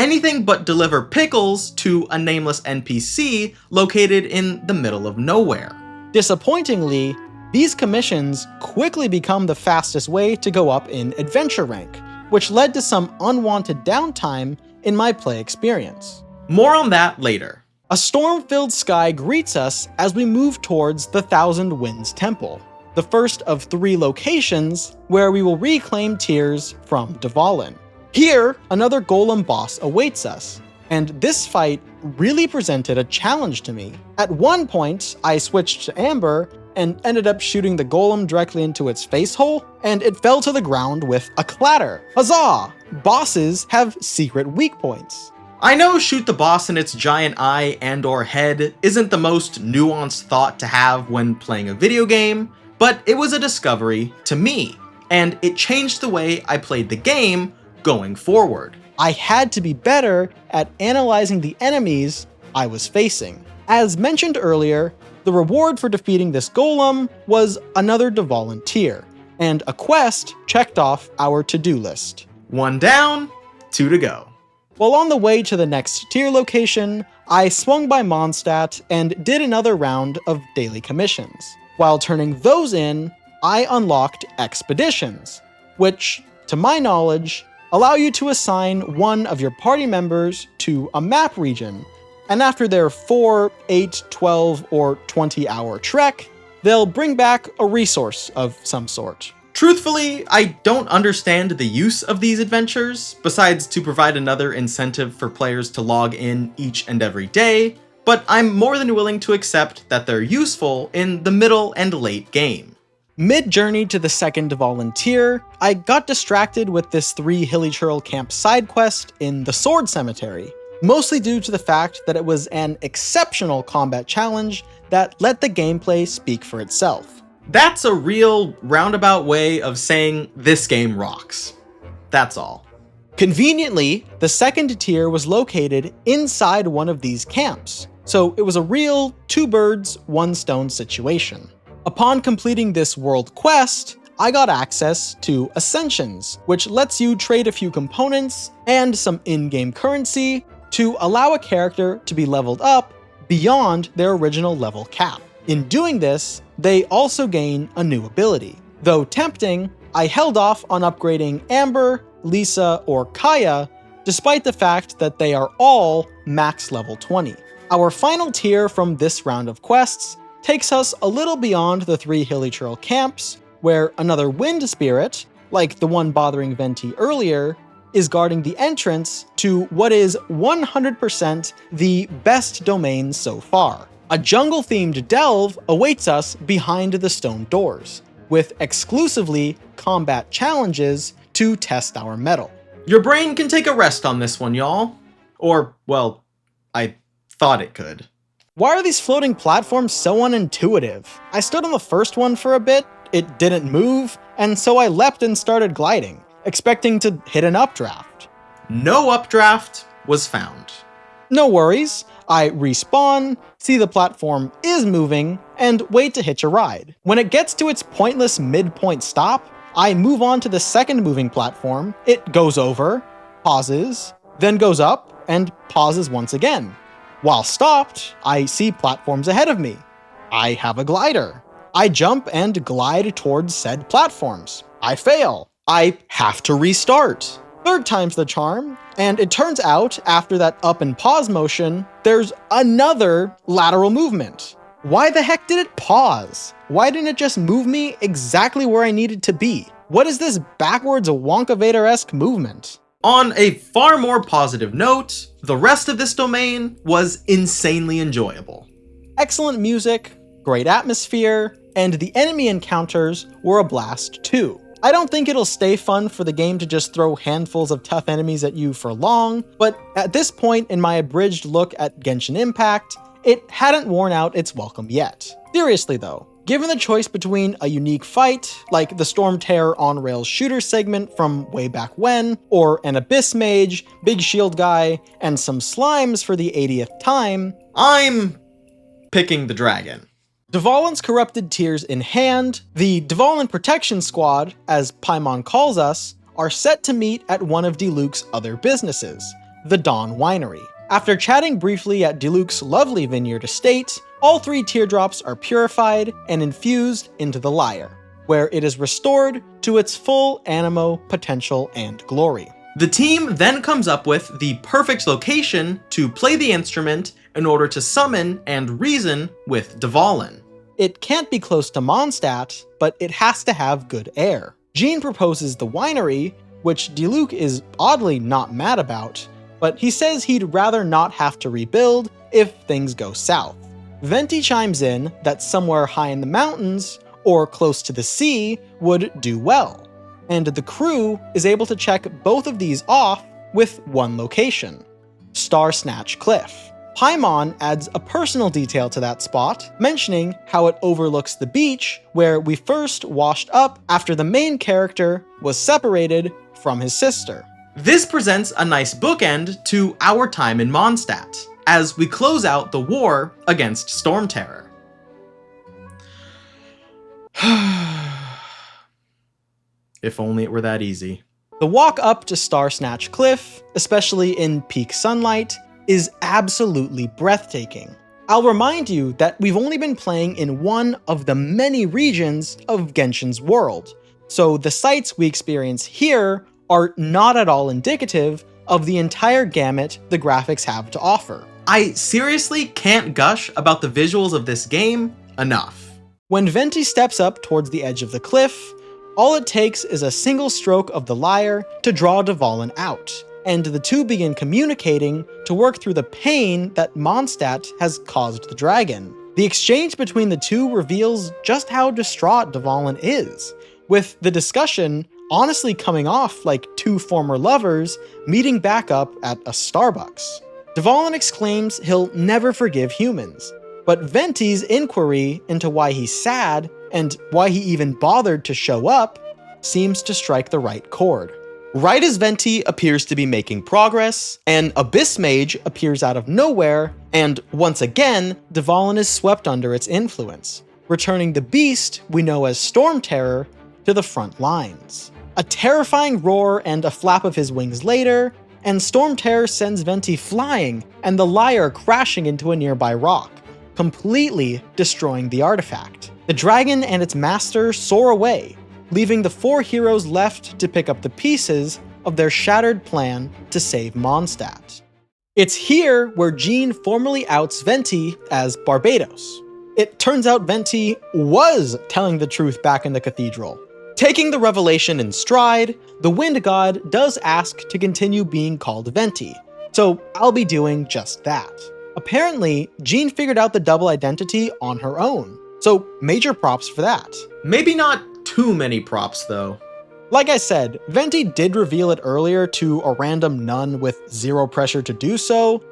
anything but deliver pickles to a nameless NPC located in the middle of nowhere. Disappointingly, these commissions quickly become the fastest way to go up in adventure rank, which led to some unwanted downtime in my play experience. More on that later. A storm-filled sky greets us as we move towards the Thousand Winds Temple, the first of 3 locations where we will reclaim tears from Dvalin. Here, another golem boss awaits us, and this fight really presented a challenge to me. At one point, I switched to Amber and ended up shooting the golem directly into its face hole, and it fell to the ground with a clatter. Huzzah! Bosses have secret weak points. I know shoot the boss in its giant eye and/or head isn't the most nuanced thought to have when playing a video game, but it was a discovery to me, and it changed the way I played the game going forward. I had to be better at analyzing the enemies I was facing. As mentioned earlier, the reward for defeating this golem was another Dvalin tier, and a quest checked off our to-do list. 1 down, 2 to go. While on the way to the next tier location, I swung by Mondstadt and did another round of daily commissions. While turning those in, I unlocked expeditions, which, to my knowledge, allow you to assign one of your party members to a map region, and after their 4, 8, 12, or 20-hour trek, they'll bring back a resource of some sort. Truthfully, I don't understand the use of these adventures, besides to provide another incentive for players to log in each and every day, but I'm more than willing to accept that they're useful in the middle and late game. Mid-journey to the second Dvalin tier, I got distracted with this 3 Hilichurl camp side quest in the Sword Cemetery, mostly due to the fact that it was an exceptional combat challenge that let the gameplay speak for itself. That's a real roundabout way of saying this game rocks. That's all. Conveniently, the second tier was located inside one of these camps, so it was a real 2 birds, 1 stone situation. Upon completing this world quest, I got access to Ascensions, which lets you trade a few components and some in-game currency to allow a character to be leveled up beyond their original level cap. In doing this, they also gain a new ability. Though tempting, I held off on upgrading Amber, Lisa, or Kaeya, despite the fact that they are all max level 20. Our final tier from this round of quests takes us a little beyond the 3 Hilichurl camps, where another wind spirit, like the one bothering Venti earlier, is guarding the entrance to what is 100% the best domain so far. A jungle-themed delve awaits us behind the stone doors, with exclusively combat challenges to test our mettle. Your brain can take a rest on this one, y'all. Or, well, I thought it could. Why are these floating platforms so unintuitive? I stood on the first one for a bit, it didn't move, and so I leapt and started gliding, expecting to hit an updraft. No updraft was found. No worries, I respawn, see the platform is moving, and wait to hitch a ride. When it gets to its pointless midpoint stop, I move on to the second moving platform, it goes over, pauses, then goes up, and pauses once again. While stopped, I see platforms ahead of me. I have a glider. I jump and glide towards said platforms. I fail. I have to restart. Third time's the charm, and it turns out, after that up and pause motion, there's another lateral movement. Why the heck did it pause? Why didn't it just move me exactly where I needed to be? What is this backwards Wonka Vader-esque movement? On a far more positive note, the rest of this domain was insanely enjoyable. Excellent music, great atmosphere, and the enemy encounters were a blast too. I don't think it'll stay fun for the game to just throw handfuls of tough enemies at you for long, but at this point in my abridged look at Genshin Impact, it hadn't worn out its welcome yet. Seriously though, given the choice between a unique fight, like the Storm Terror on-rails shooter segment from way back when, or an Abyss Mage, Big Shield Guy, and some Slimes for the 80th time, I'm picking the dragon. Dvalin's corrupted tiers in hand, the Dvalin Protection Squad, as Paimon calls us, are set to meet at one of Diluc's other businesses, the Dawn Winery. After chatting briefly at Diluc's lovely vineyard estate, all 3 teardrops are purified and infused into the lyre, where it is restored to its full animo potential and glory. The team then comes up with the perfect location to play the instrument in order to summon and reason with Dvalin. It can't be close to Mondstadt, but it has to have good air. Jean proposes the winery, which Diluc is oddly not mad about, but he says he'd rather not have to rebuild if things go south. Venti chimes in that somewhere high in the mountains, or close to the sea, would do well, and the crew is able to check both of these off with one location, Star Snatch Cliff. Paimon adds a personal detail to that spot, mentioning how it overlooks the beach where we first washed up after the main character was separated from his sister. This presents a nice bookend to our time in Mondstadt, as we close out the war against Storm Terror. If only it were that easy. The walk up to Star Snatch Cliff, especially in peak sunlight, is absolutely breathtaking. I'll remind you that we've only been playing in one of the many regions of Genshin's world, so the sights we experience here are not at all indicative of the entire gamut the graphics have to offer. I seriously can't gush about the visuals of this game enough. When Venti steps up towards the edge of the cliff, all it takes is a single stroke of the lyre to draw Dvalin out, and the two begin communicating to work through the pain that Mondstadt has caused the dragon. The exchange between the two reveals just how distraught Dvalin is, with the discussion honestly coming off like two former lovers meeting back up at a Starbucks. Dvalin exclaims he'll never forgive humans, but Venti's inquiry into why he's sad and why he even bothered to show up seems to strike the right chord. Right as Venti appears to be making progress, an Abyss Mage appears out of nowhere, and once again, Dvalin is swept under its influence, returning the beast we know as Storm Terror to the front lines. A terrifying roar and a flap of his wings later, and Storm Terror sends Venti flying and the lyre crashing into a nearby rock, completely destroying the artifact. The dragon and its master soar away, leaving the four heroes left to pick up the pieces of their shattered plan to save Mondstadt. It's here where Jean formally outs Venti as Barbados. It turns out Venti was telling the truth back in the cathedral. Taking the revelation in stride, the Wind God does ask to continue being called Venti, so I'll be doing just that. Apparently, Jean figured out the double identity on her own, so major props for that. Maybe not too many props though. Like I said, Venti did reveal it earlier to a random nun with zero pressure to do so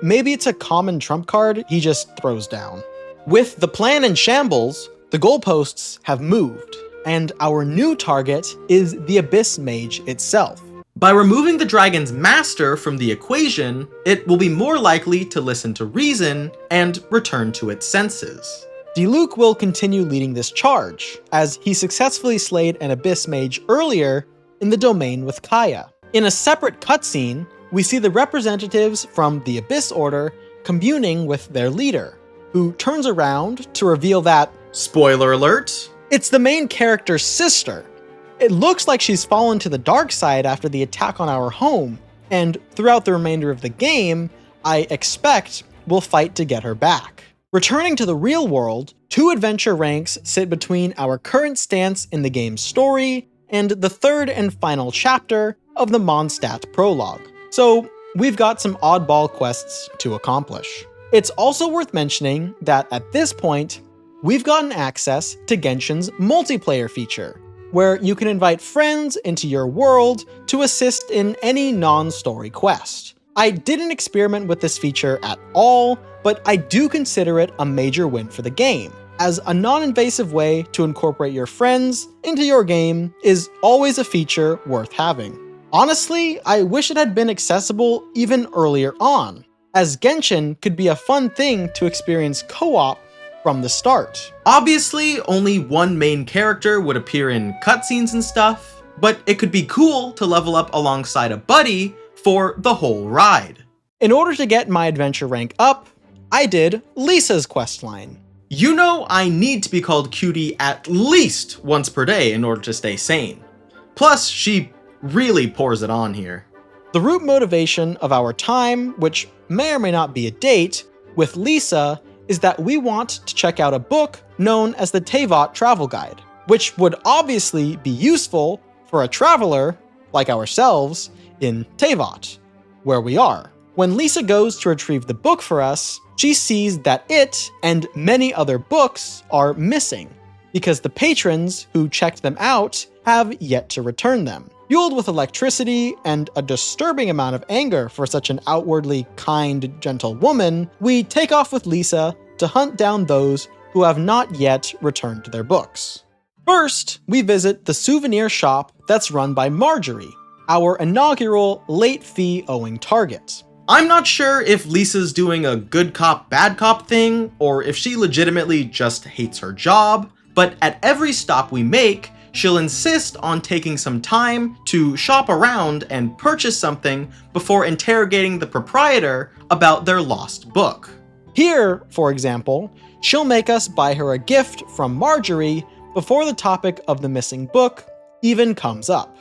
maybe it's a common trump card he just throws down. With the plan in shambles, the goalposts have moved, and our new target is the Abyss Mage itself. By removing the dragon's master from the equation, it will be more likely to listen to reason and return to its senses. Diluc will continue leading this charge, as he successfully slayed an Abyss Mage earlier in the domain with Kaeya. In a separate cutscene, we see the representatives from the Abyss Order communing with their leader, who turns around to reveal that, spoiler alert, it's the main character's sister. It looks like she's fallen to the dark side after the attack on our home, and throughout the remainder of the game, I expect we'll fight to get her back. Returning to the real world, two adventure ranks sit between our current stance in the game's story and the third and final chapter of the Mondstadt prologue, so we've got some oddball quests to accomplish. It's also worth mentioning that at this point, we've gotten access to Genshin's multiplayer feature, where you can invite friends into your world to assist in any non-story quest. I didn't experiment with this feature at all, but I do consider it a major win for the game, as a non-invasive way to incorporate your friends into your game is always a feature worth having. Honestly, I wish it had been accessible even earlier on, as Genshin could be a fun thing to experience co-op from the start. Obviously, only one main character would appear in cutscenes and stuff, but it could be cool to level up alongside a buddy for the whole ride. In order to get my adventure rank up, I did Lisa's questline. You know I need to be called cutie at least once per day in order to stay sane. Plus, she really pours it on here. The root motivation of our time, which may or may not be a date, with Lisa is that we want to check out a book known as the Teyvat Travel Guide, which would obviously be useful for a traveler like ourselves in Teyvat, where we are. When Lisa goes to retrieve the book for us, she sees that it and many other books are missing, because the patrons who checked them out have yet to return them. Fueled with electricity and a disturbing amount of anger for such an outwardly kind, gentle woman, we take off with Lisa to hunt down those who have not yet returned their books. First, we visit the souvenir shop that's run by Marjorie, our inaugural late fee owing target. I'm not sure if Lisa's doing a good cop, bad cop thing, or if she legitimately just hates her job, but at every stop we make, she'll insist on taking some time to shop around and purchase something before interrogating the proprietor about their lost book. Here, for example, she'll make us buy her a gift from Marjorie before the topic of the missing book even comes up.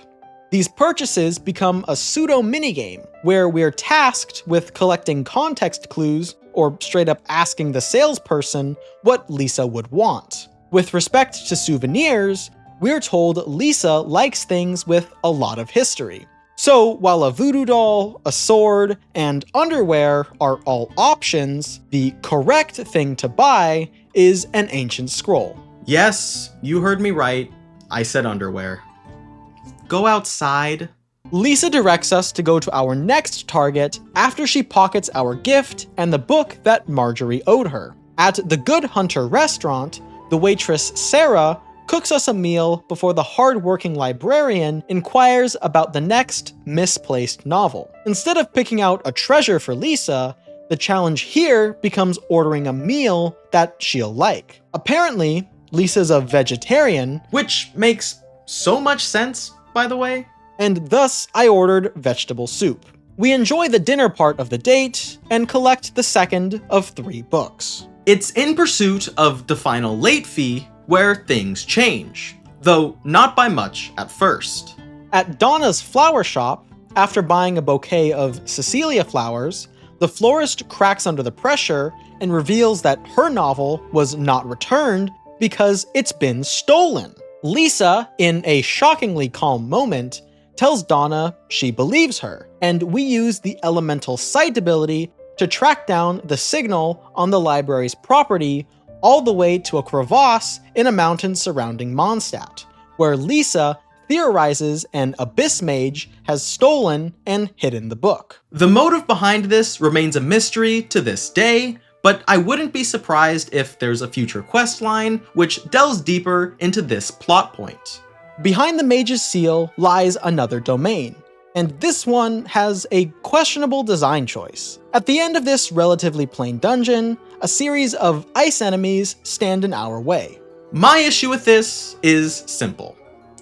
These purchases become a pseudo minigame where we're tasked with collecting context clues or straight up asking the salesperson what Lisa would want. With respect to souvenirs, we're told Lisa likes things with a lot of history. So while a voodoo doll, a sword, and underwear are all options, the correct thing to buy is an ancient scroll. Yes, you heard me right. I said underwear. Go outside. Lisa directs us to go to our next target after she pockets our gift and the book that Marjorie owed her. At the Good Hunter restaurant, the waitress Sarah cooks us a meal before the hard-working librarian inquires about the next misplaced novel. Instead of picking out a treasure for Lisa, the challenge here becomes ordering a meal that she'll like. Apparently, Lisa's a vegetarian, which makes so much sense, by the way, and thus I ordered vegetable soup. We enjoy the dinner part of the date and collect the second of 3 books. It's in pursuit of the final late fee where things change, though not by much at first. At Donna's flower shop, after buying a bouquet of Cecilia flowers, the florist cracks under the pressure and reveals that her novel was not returned because it's been stolen. Lisa, in a shockingly calm moment, tells Donna she believes her, and we use the elemental sight ability to track down the signal on the library's property all the way to a crevasse in a mountain surrounding Mondstadt, where Lisa theorizes an abyss mage has stolen and hidden the book. The motive behind this remains a mystery to this day, but I wouldn't be surprised if there's a future questline which delves deeper into this plot point. Behind the mage's seal lies another domain, and this one has a questionable design choice. At the end of this relatively plain dungeon, a series of ice enemies stand in our way. My issue with this is simple.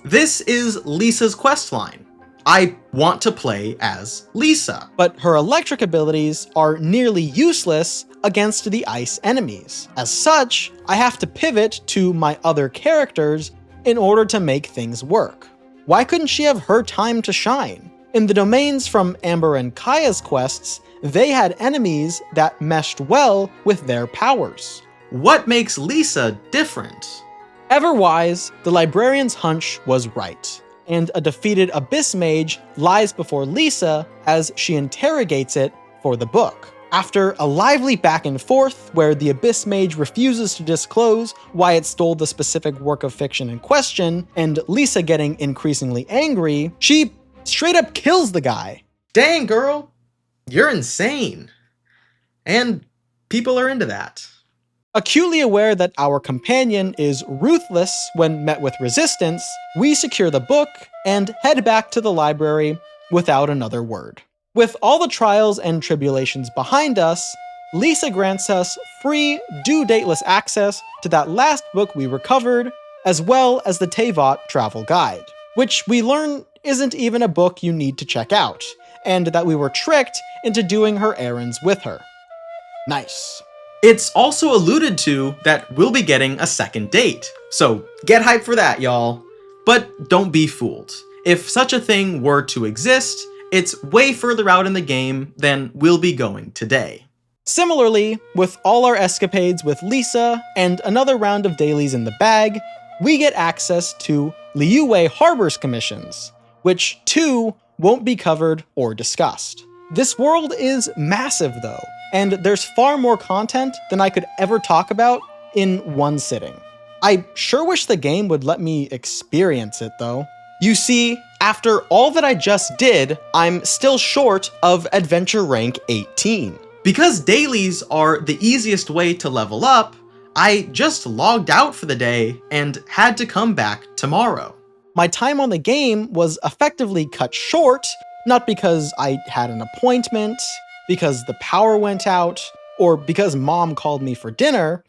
This is Lisa's questline. I want to play as Lisa, but her electric abilities are nearly useless against the ice enemies. As such, I have to pivot to my other characters in order to make things work. Why couldn't she have her time to shine? In the domains from Amber and Kaeya's quests, they had enemies that meshed well with their powers. What makes Lisa different? Ever-wise, the librarian's hunch was right, and a defeated abyss mage lies before Lisa as she interrogates it for the book. After a lively back and forth where the abyss mage refuses to disclose why it stole the specific work of fiction in question, and Lisa getting increasingly angry, she straight up kills the guy. Dang, girl, you're insane. And people are into that. Acutely aware that our companion is ruthless when met with resistance, we secure the book and head back to the library without another word. With all the trials and tribulations behind us, Lisa grants us free, due-dateless access to that last book we recovered, as well as the Teyvat Travel Guide, which we learn isn't even a book you need to check out, and that we were tricked into doing her errands with her. Nice. It's also alluded to that we'll be getting a second date, so get hyped for that, y'all. But don't be fooled. If such a thing were to exist, it's way further out in the game than we'll be going today. Similarly, with all our escapades with Lisa and another round of dailies in the bag, we get access to Liyue Harbor's commissions, which too won't be covered or discussed. This world is massive though, and there's far more content than I could ever talk about in one sitting. I sure wish the game would let me experience it though. You see, after all that I just did, I'm still short of adventure rank 18. Because dailies are the easiest way to level up, I just logged out for the day and had to come back tomorrow. My time on the game was effectively cut short, not because I had an appointment, because the power went out, or because mom called me for dinner.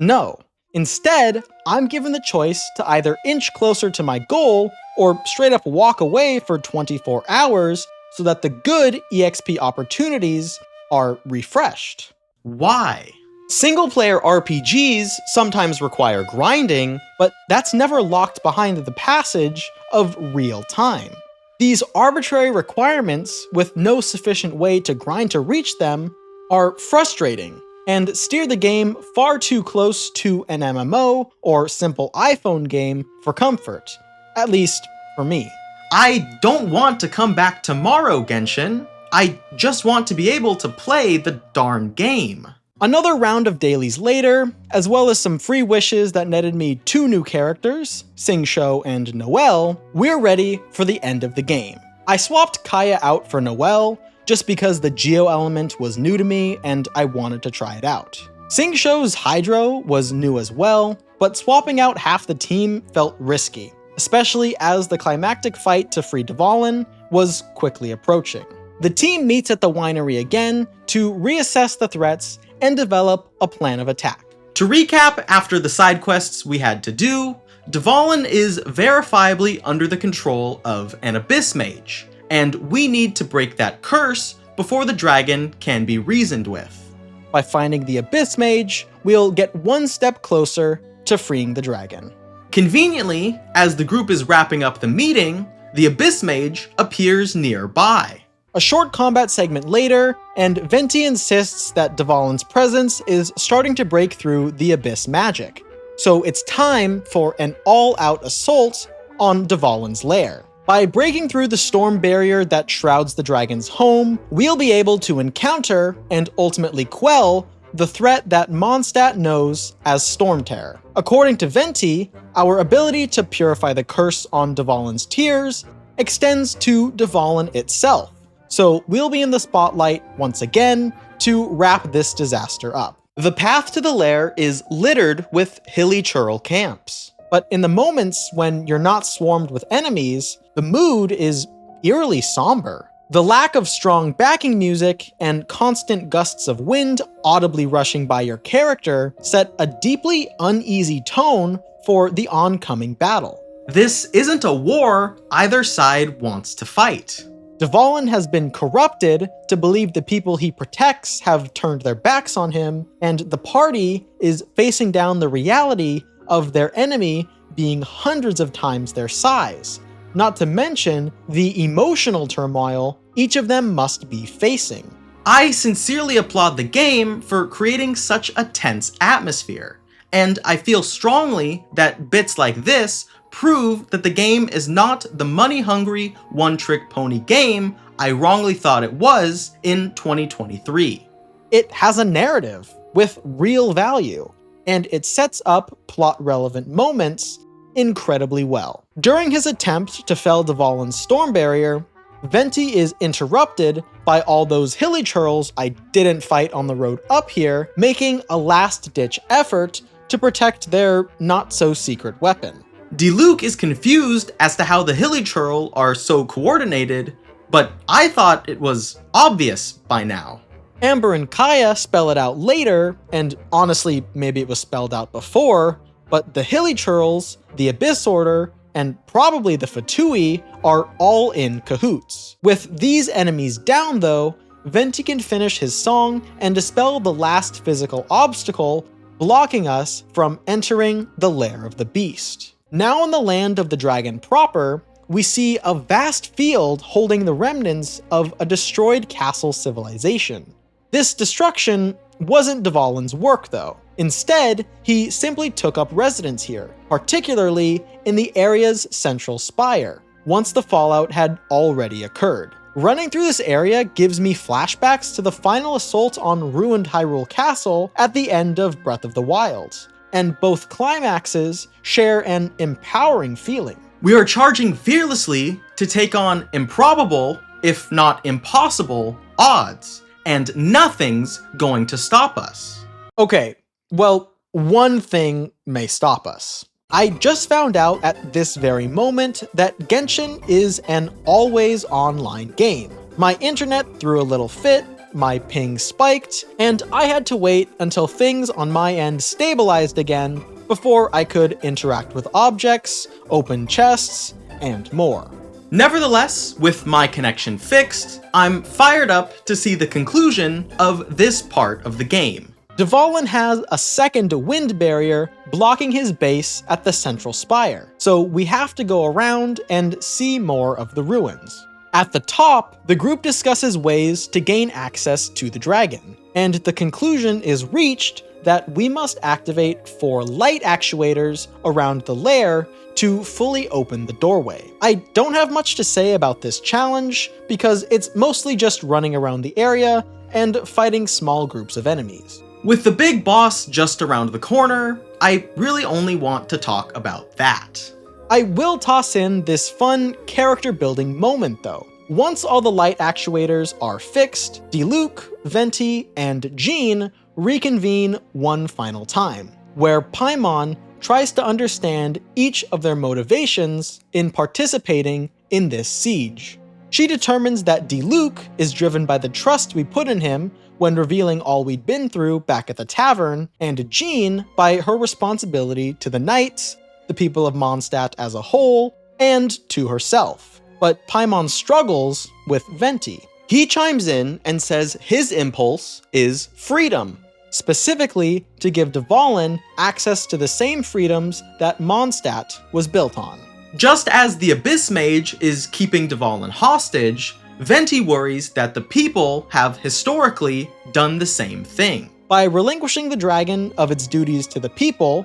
No. Instead, I'm given the choice to either inch closer to my goal or straight up walk away for 24 hours so that the good EXP opportunities are refreshed. Why? Single-player RPGs sometimes require grinding, but that's never locked behind the passage of real time. These arbitrary requirements, with no sufficient way to grind to reach them, are frustrating and steer the game far too close to an MMO or simple iPhone game for comfort, at least for me. I don't want to come back tomorrow, Genshin. I just want to be able to play the darn game. Another round of dailies later, as well as some free wishes that netted me 2 new characters, Xingqiu and Noelle, we're ready for the end of the game. I swapped Kaeya out for Noelle, just because the Geo element was new to me and I wanted to try it out. Xingqiu's Hydro was new as well, but swapping out half the team felt risky, especially as the climactic fight to free Dvalin was quickly approaching. The team meets at the winery again to reassess the threats and develop a plan of attack. To recap, after the side quests we had to do, Dvalin is verifiably under the control of an Abyss Mage, and we need to break that curse before the dragon can be reasoned with. By finding the Abyss Mage, we'll get one step closer to freeing the dragon. Conveniently, as the group is wrapping up the meeting, the Abyss Mage appears nearby. A short combat segment later, and Venti insists that Dvalin's presence is starting to break through the Abyss magic, so it's time for an all-out assault on Dvalin's lair. By breaking through the storm barrier that shrouds the dragon's home, we'll be able to encounter, and ultimately quell, the threat that Mondstadt knows as Storm Terror. According to Venti, our ability to purify the curse on Dvalin's tears extends to Dvalin itself, so we'll be in the spotlight once again to wrap this disaster up. The path to the lair is littered with hilly churl camps, but in the moments when you're not swarmed with enemies, the mood is eerily somber. The lack of strong backing music and constant gusts of wind audibly rushing by your character set a deeply uneasy tone for the oncoming battle. This isn't a war either side wants to fight. Dvalin has been corrupted to believe the people he protects have turned their backs on him, and the party is facing down the reality of their enemy being hundreds of times their size, not to mention the emotional turmoil each of them must be facing. I sincerely applaud the game for creating such a tense atmosphere, and I feel strongly that bits like this prove that the game is not the money-hungry, one-trick pony game I wrongly thought it was in 2023. It has a narrative with real value, and it sets up plot-relevant moments incredibly well. During his attempt to fell Dvalin's storm barrier, Venti is interrupted by all those hilly churls I didn't fight on the road up here, making a last-ditch effort to protect their not-so-secret weapon. Diluc is confused as to how the hilly churl are so coordinated, but I thought it was obvious by now. Amber and Kaeya spell it out later, and honestly, maybe it was spelled out before, but the hilly churls, the Abyss Order, and probably the Fatui, are all in cahoots. With these enemies down though, Venti can finish his song and dispel the last physical obstacle blocking us from entering the lair of the beast. Now in the land of the dragon proper, we see a vast field holding the remnants of a destroyed castle civilization. This destruction wasn't Dvalin's work though. Instead, he simply took up residence here, particularly in the area's central spire, once the fallout had already occurred. Running through this area gives me flashbacks to the final assault on ruined Hyrule Castle at the end of Breath of the Wild, and both climaxes share an empowering feeling. We are charging fearlessly to take on improbable, if not impossible, odds, and nothing's going to stop us. Okay, well, one thing may stop us. I just found out at this very moment that Genshin is an always online game. My internet threw a little fit, my ping spiked, and I had to wait until things on my end stabilized again before I could interact with objects, open chests, and more. Nevertheless, with my connection fixed, I'm fired up to see the conclusion of this part of the game. Dvalin has a second wind barrier blocking his base at the central spire, so we have to go around and see more of the ruins. At the top, the group discusses ways to gain access to the dragon, and the conclusion is reached that we must activate 4 light actuators around the lair to fully open the doorway. I don't have much to say about this challenge, because it's mostly just running around the area and fighting small groups of enemies. With the big boss just around the corner, I really only want to talk about that. I will toss in this fun character building moment though. Once all the light actuators are fixed, Diluc, Venti, and Jean reconvene one final time, where Paimon tries to understand each of their motivations in participating in this siege. She determines that Diluc is driven by the trust we put in him when revealing all we'd been through back at the tavern, and Jean by her responsibility to the knights, the people of Mondstadt as a whole, and to herself. But Paimon struggles with Venti. He chimes in and says his impulse is freedom, specifically to give Dvalin access to the same freedoms that Mondstadt was built on. Just as the Abyss Mage is keeping Dvalin hostage, Venti worries that the people have historically done the same thing. By relinquishing the dragon of its duties to the people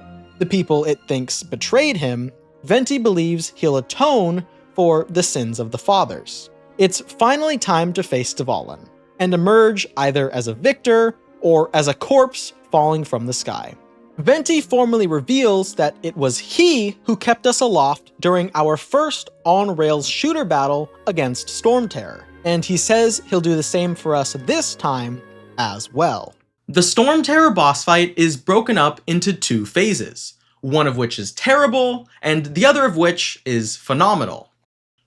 it thinks betrayed him, Venti believes he'll atone for the sins of the fathers. It's finally time to face Dvalin, and emerge either as a victor or as a corpse falling from the sky. Venti formally reveals that it was he who kept us aloft during our first on-rails shooter battle against Stormterror, and he says he'll do the same for us this time as well. The Stormterror boss fight is broken up into 2 phases, one of which is terrible, and the other of which is phenomenal.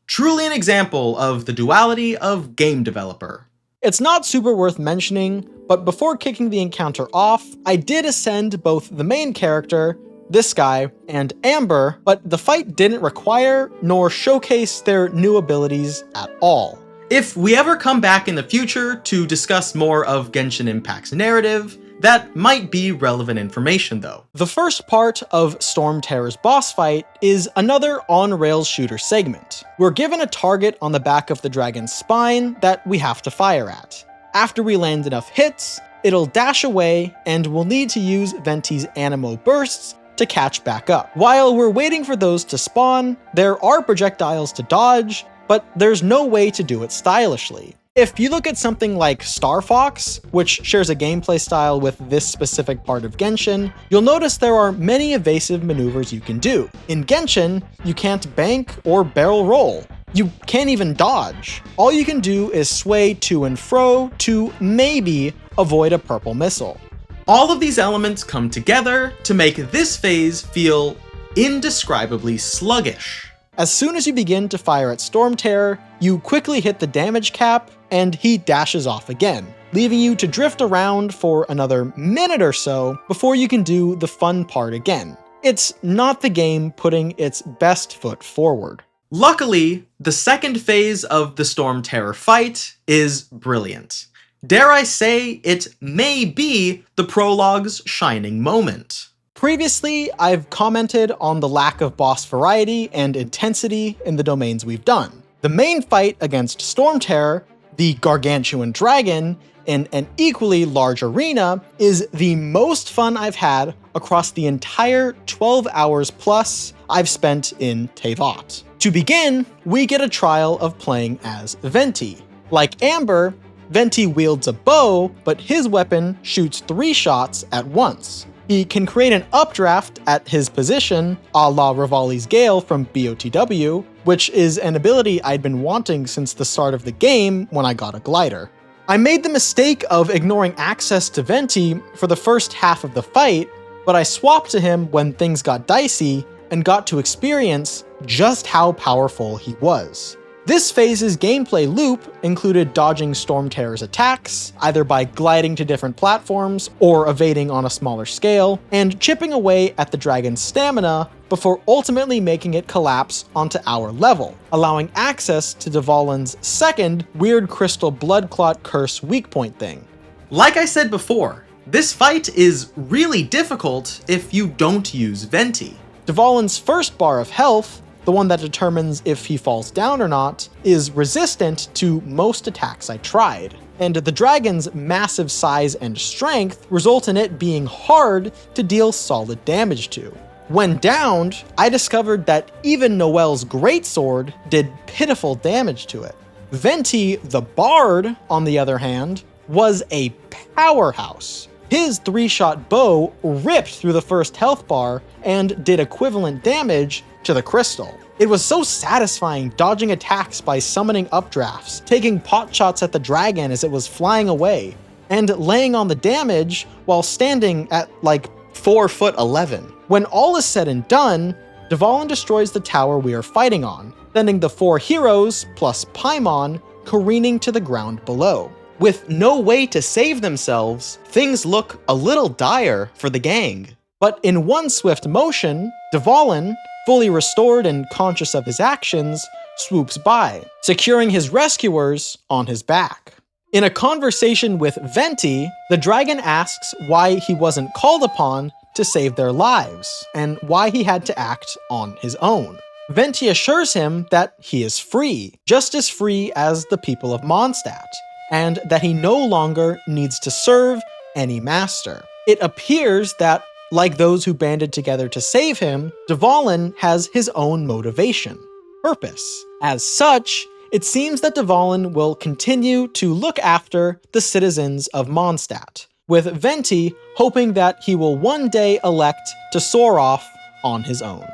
Truly an example of the duality of game developer. It's not super worth mentioning, but before kicking the encounter off, I did ascend both the main character, this guy, and Amber, but the fight didn't require nor showcase their new abilities at all. If we ever come back in the future to discuss more of Genshin Impact's narrative, that might be relevant information though. The first part of Stormterror's boss fight is another on-rails shooter segment. We're given a target on the back of the dragon's spine that we have to fire at. After we land enough hits, it'll dash away and we'll need to use Venti's Animo bursts to catch back up. While we're waiting for those to spawn, there are projectiles to dodge, but there's no way to do it stylishly. If you look at something like Star Fox, which shares a gameplay style with this specific part of Genshin, you'll notice there are many evasive maneuvers you can do. In Genshin, you can't bank or barrel roll. You can't even dodge. All you can do is sway to and fro to maybe avoid a purple missile. All of these elements come together to make this phase feel indescribably sluggish. As soon as you begin to fire at Stormterror, you quickly hit the damage cap, and he dashes off again, leaving you to drift around for another minute or so before you can do the fun part again, It's not the game putting its best foot forward. Luckily, the second phase of the Storm Terror fight is brilliant. Dare I say, it may be the prologue's shining moment. Previously, I've commented on the lack of boss variety and intensity in the domains we've done. The main fight against Storm Terror, the gargantuan dragon, in an equally large arena, is the most fun I've had across the entire 12 hours plus I've spent in Teyvat. To begin, we get a trial of playing as Venti. Like Amber, Venti wields a bow, but his weapon shoots 3 shots at once. He can create an updraft at his position, a la Rivali's Gale from BOTW, which is an ability I'd been wanting since the start of the game when I got a glider. I made the mistake of ignoring access to Venti for the first half of the fight, but I swapped to him when things got dicey and got to experience just how powerful he was. This phase's gameplay loop included dodging Storm Terror's attacks, either by gliding to different platforms or evading on a smaller scale, and chipping away at the dragon's stamina before ultimately making it collapse onto our level, allowing access to Dvalin's second weird crystal blood clot curse weak point thing. Like I said before, this fight is really difficult if you don't use Venti. Dvalin's first bar of health, the one that determines if he falls down or not, is resistant to most attacks I tried, and the dragon's massive size and strength result in it being hard to deal solid damage to. When downed, I discovered that even Noelle's greatsword did pitiful damage to it. Venti, the bard, on the other hand, was a powerhouse. His 3-shot bow ripped through the first health bar and did equivalent damage to the crystal. It was so satisfying dodging attacks by summoning updrafts, taking pot shots at the dragon as it was flying away, and laying on the damage while standing at like 4'11". When all is said and done, Dvalin destroys the tower we are fighting on, sending the 4 heroes, plus Paimon, careening to the ground below. With no way to save themselves, things look a little dire for the gang. But in one swift motion, Dvalin, fully restored and conscious of his actions, swoops by, securing his rescuers on his back. In a conversation with Venti, the dragon asks why he wasn't called upon to save their lives, and why he had to act on his own. Venti assures him that he is free, just as free as the people of Mondstadt, and that he no longer needs to serve any master. It appears that, like those who banded together to save him, Dvalin has his own motivation, purpose. As such, it seems that Dvalin will continue to look after the citizens of Mondstadt, with Venti hoping that he will one day elect to soar off on his own.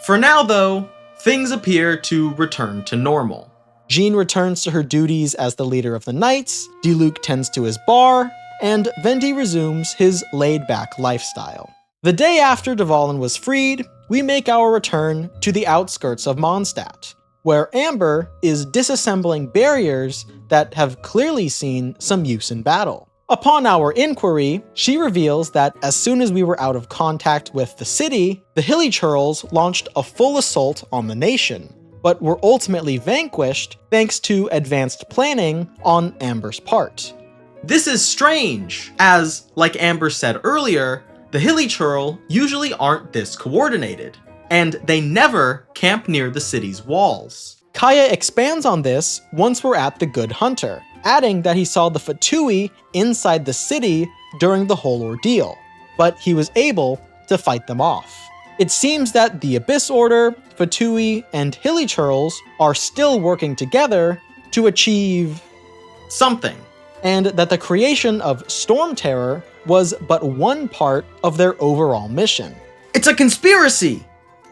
For now though, things appear to return to normal. Jean returns to her duties as the leader of the Knights, Diluc tends to his bar, and Venti resumes his laid-back lifestyle. The day after Dvalin was freed, we make our return to the outskirts of Mondstadt, where Amber is disassembling barriers that have clearly seen some use in battle. Upon our inquiry, she reveals that as soon as we were out of contact with the city, the Hilly Churls launched a full assault on the nation, but were ultimately vanquished thanks to advanced planning on Amber's part. This is strange, as, like Amber said earlier, the Hilly Churl usually aren't this coordinated, and they never camp near the city's walls. Kaeya expands on this once we're at the Good Hunter, adding that he saw the Fatui inside the city during the whole ordeal, but he was able to fight them off. It seems that the Abyss Order, Fatui, and Hilly Churls are still working together to achieve something, and that the creation of Storm Terror was but one part of their overall mission. It's a conspiracy!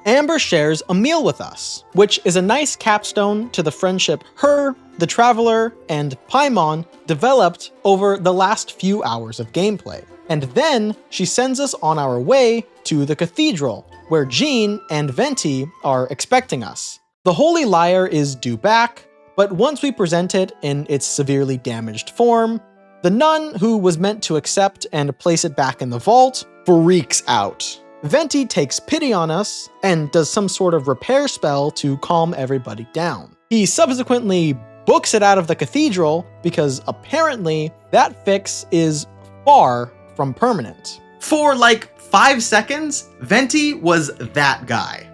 Amber shares a meal with us, which is a nice capstone to the friendship her, the Traveler, and Paimon developed over the last few hours of gameplay. And then she sends us on our way to the cathedral, where Jean and Venti are expecting us. The Holy Lyre is due back, but once we present it in its severely damaged form, the nun who was meant to accept and place it back in the vault freaks out. Venti takes pity on us and does some sort of repair spell to calm everybody down. He subsequently books it out of the cathedral because apparently that fix is far from permanent. For like 5 seconds, Venti was that guy.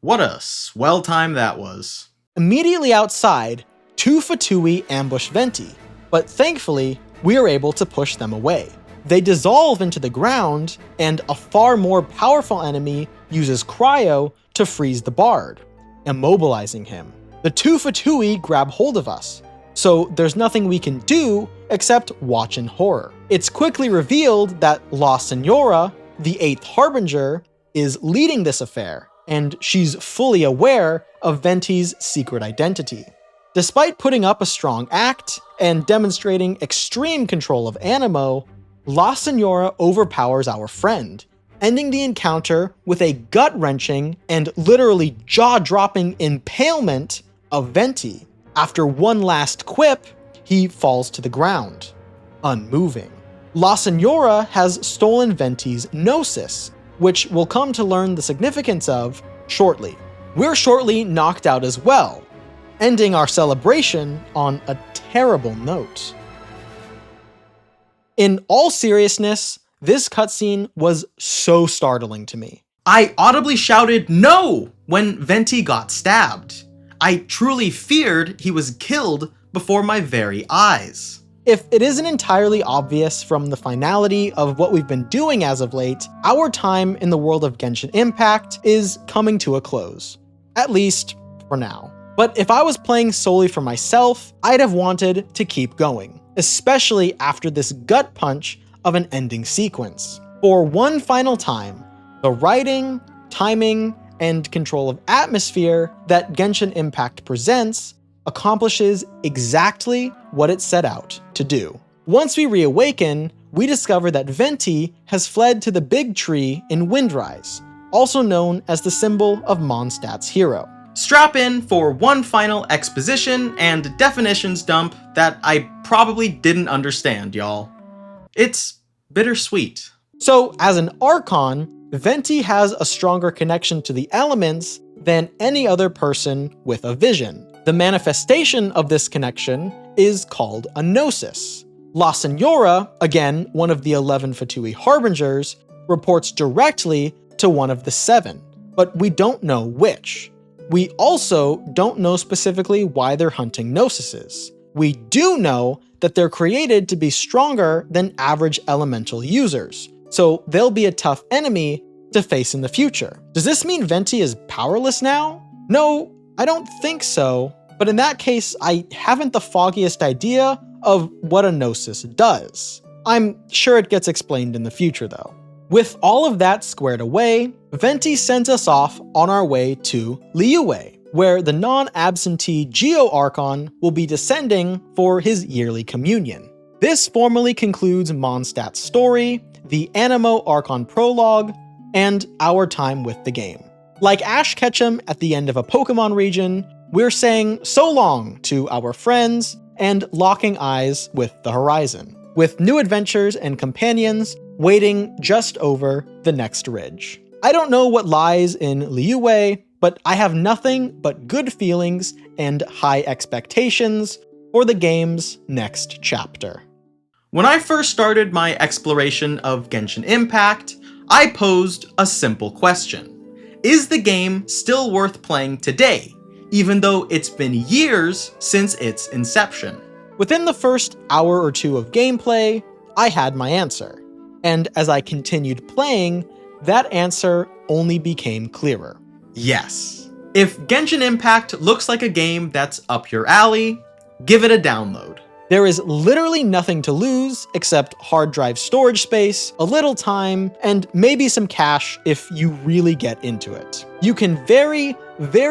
What a swell time that was. Immediately outside, 2 Fatui ambush Venti, but thankfully, we are able to push them away. They dissolve into the ground, and a far more powerful enemy uses cryo to freeze the bard, immobilizing him. The 2 Fatui grab hold of us, so there's nothing we can do except watch in horror. It's quickly revealed that La Senora, the 8th Harbinger, is leading this affair, and she's fully aware of Venti's secret identity. Despite putting up a strong act and demonstrating extreme control of Animo, La Senora overpowers our friend, ending the encounter with a gut-wrenching and literally jaw-dropping impalement of Venti. After one last quip, he falls to the ground, unmoving. La Senora has stolen Venti's Gnosis, which we'll come to learn the significance of shortly. We're shortly knocked out as well, ending our celebration on a terrible note. In all seriousness, this cutscene was so startling to me. I audibly shouted no when Venti got stabbed. I truly feared he was killed before my very eyes. If it isn't entirely obvious from the finality of what we've been doing as of late, our time in the world of Genshin Impact is coming to a close. At least, for now. But if I was playing solely for myself, I'd have wanted to keep going, especially after this gut punch of an ending sequence. For one final time, the writing, timing, and control of atmosphere that Genshin Impact presents accomplishes exactly what it set out to do. Once we reawaken, we discover that Venti has fled to the big tree in Windrise, also known as the symbol of Mondstadt's hero. Strap in for one final exposition and definitions dump that I probably didn't understand, y'all. It's bittersweet. So, as an Archon, Venti has a stronger connection to the elements than any other person with a vision. The manifestation of this connection is called a Gnosis. La Senora, again one of the 11 Fatui Harbingers, reports directly to one of the 7, but we don't know which. We also don't know specifically why they're hunting Gnosises. We do know that they're created to be stronger than average elemental users, so they'll be a tough enemy to face in the future. Does this mean Venti is powerless now? No, I don't think so, but in that case, I haven't the foggiest idea of what a Gnosis does. I'm sure it gets explained in the future though. With all of that squared away, Venti sends us off on our way to Liyue, where the non-absentee Geo-Archon will be descending for his yearly communion. This formally concludes Mondstadt's story, the Animo Archon prologue, and our time with the game. Like Ash Ketchum at the end of a Pokemon region, we're saying so long to our friends and locking eyes with the horizon, with new adventures and companions waiting just over the next ridge. I don't know what lies in Liyue, but I have nothing but good feelings and high expectations for the game's next chapter. When I first started my exploration of Genshin Impact, I posed a simple question. Is the game still worth playing today, even though it's been years since its inception? Within the first hour or two of gameplay, I had my answer. And as I continued playing, that answer only became clearer. Yes. If Genshin Impact looks like a game that's up your alley, give it a download. There is literally nothing to lose except hard drive storage space, a little time, and maybe some cash if you really get into it. You can very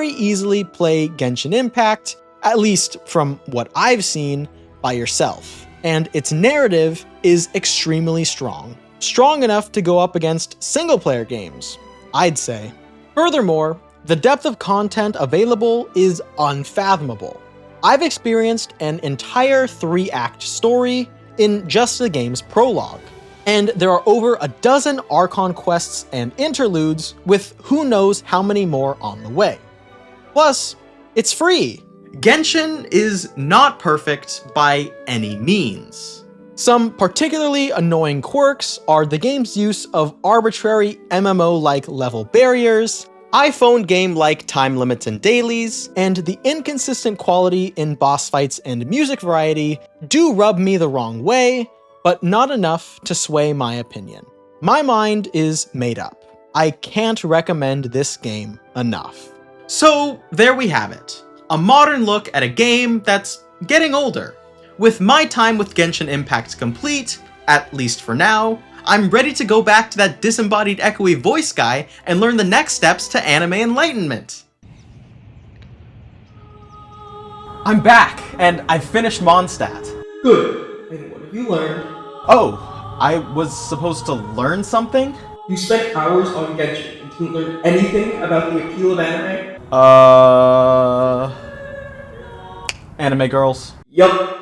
easily play Genshin Impact, at least from what I've seen, by yourself. And its narrative is extremely strong. Strong enough to go up against single-player games, I'd say. Furthermore, the depth of content available is unfathomable. I've experienced an entire 3-act story in just the game's prologue. And there are over a dozen Archon quests and interludes, with who knows how many more on the way. Plus, it's free. Genshin is not perfect by any means. Some particularly annoying quirks are the game's use of arbitrary MMO-like level barriers, iPhone game-like time limits and dailies, and the inconsistent quality in boss fights and music variety do rub me the wrong way, but not enough to sway my opinion. My mind is made up. I can't recommend this game enough. So there we have it. A modern look at a game that's getting older. With my time with Genshin Impact complete, at least for now, I'm ready to go back to that disembodied echoey voice guy and learn the next steps to anime enlightenment. I'm back, and I've finished Mondstadt. Good. And what have you learned? Oh, I was supposed to learn something? You spent hours on Genshin and didn't learn anything about the appeal of anime? Anime girls. Yup.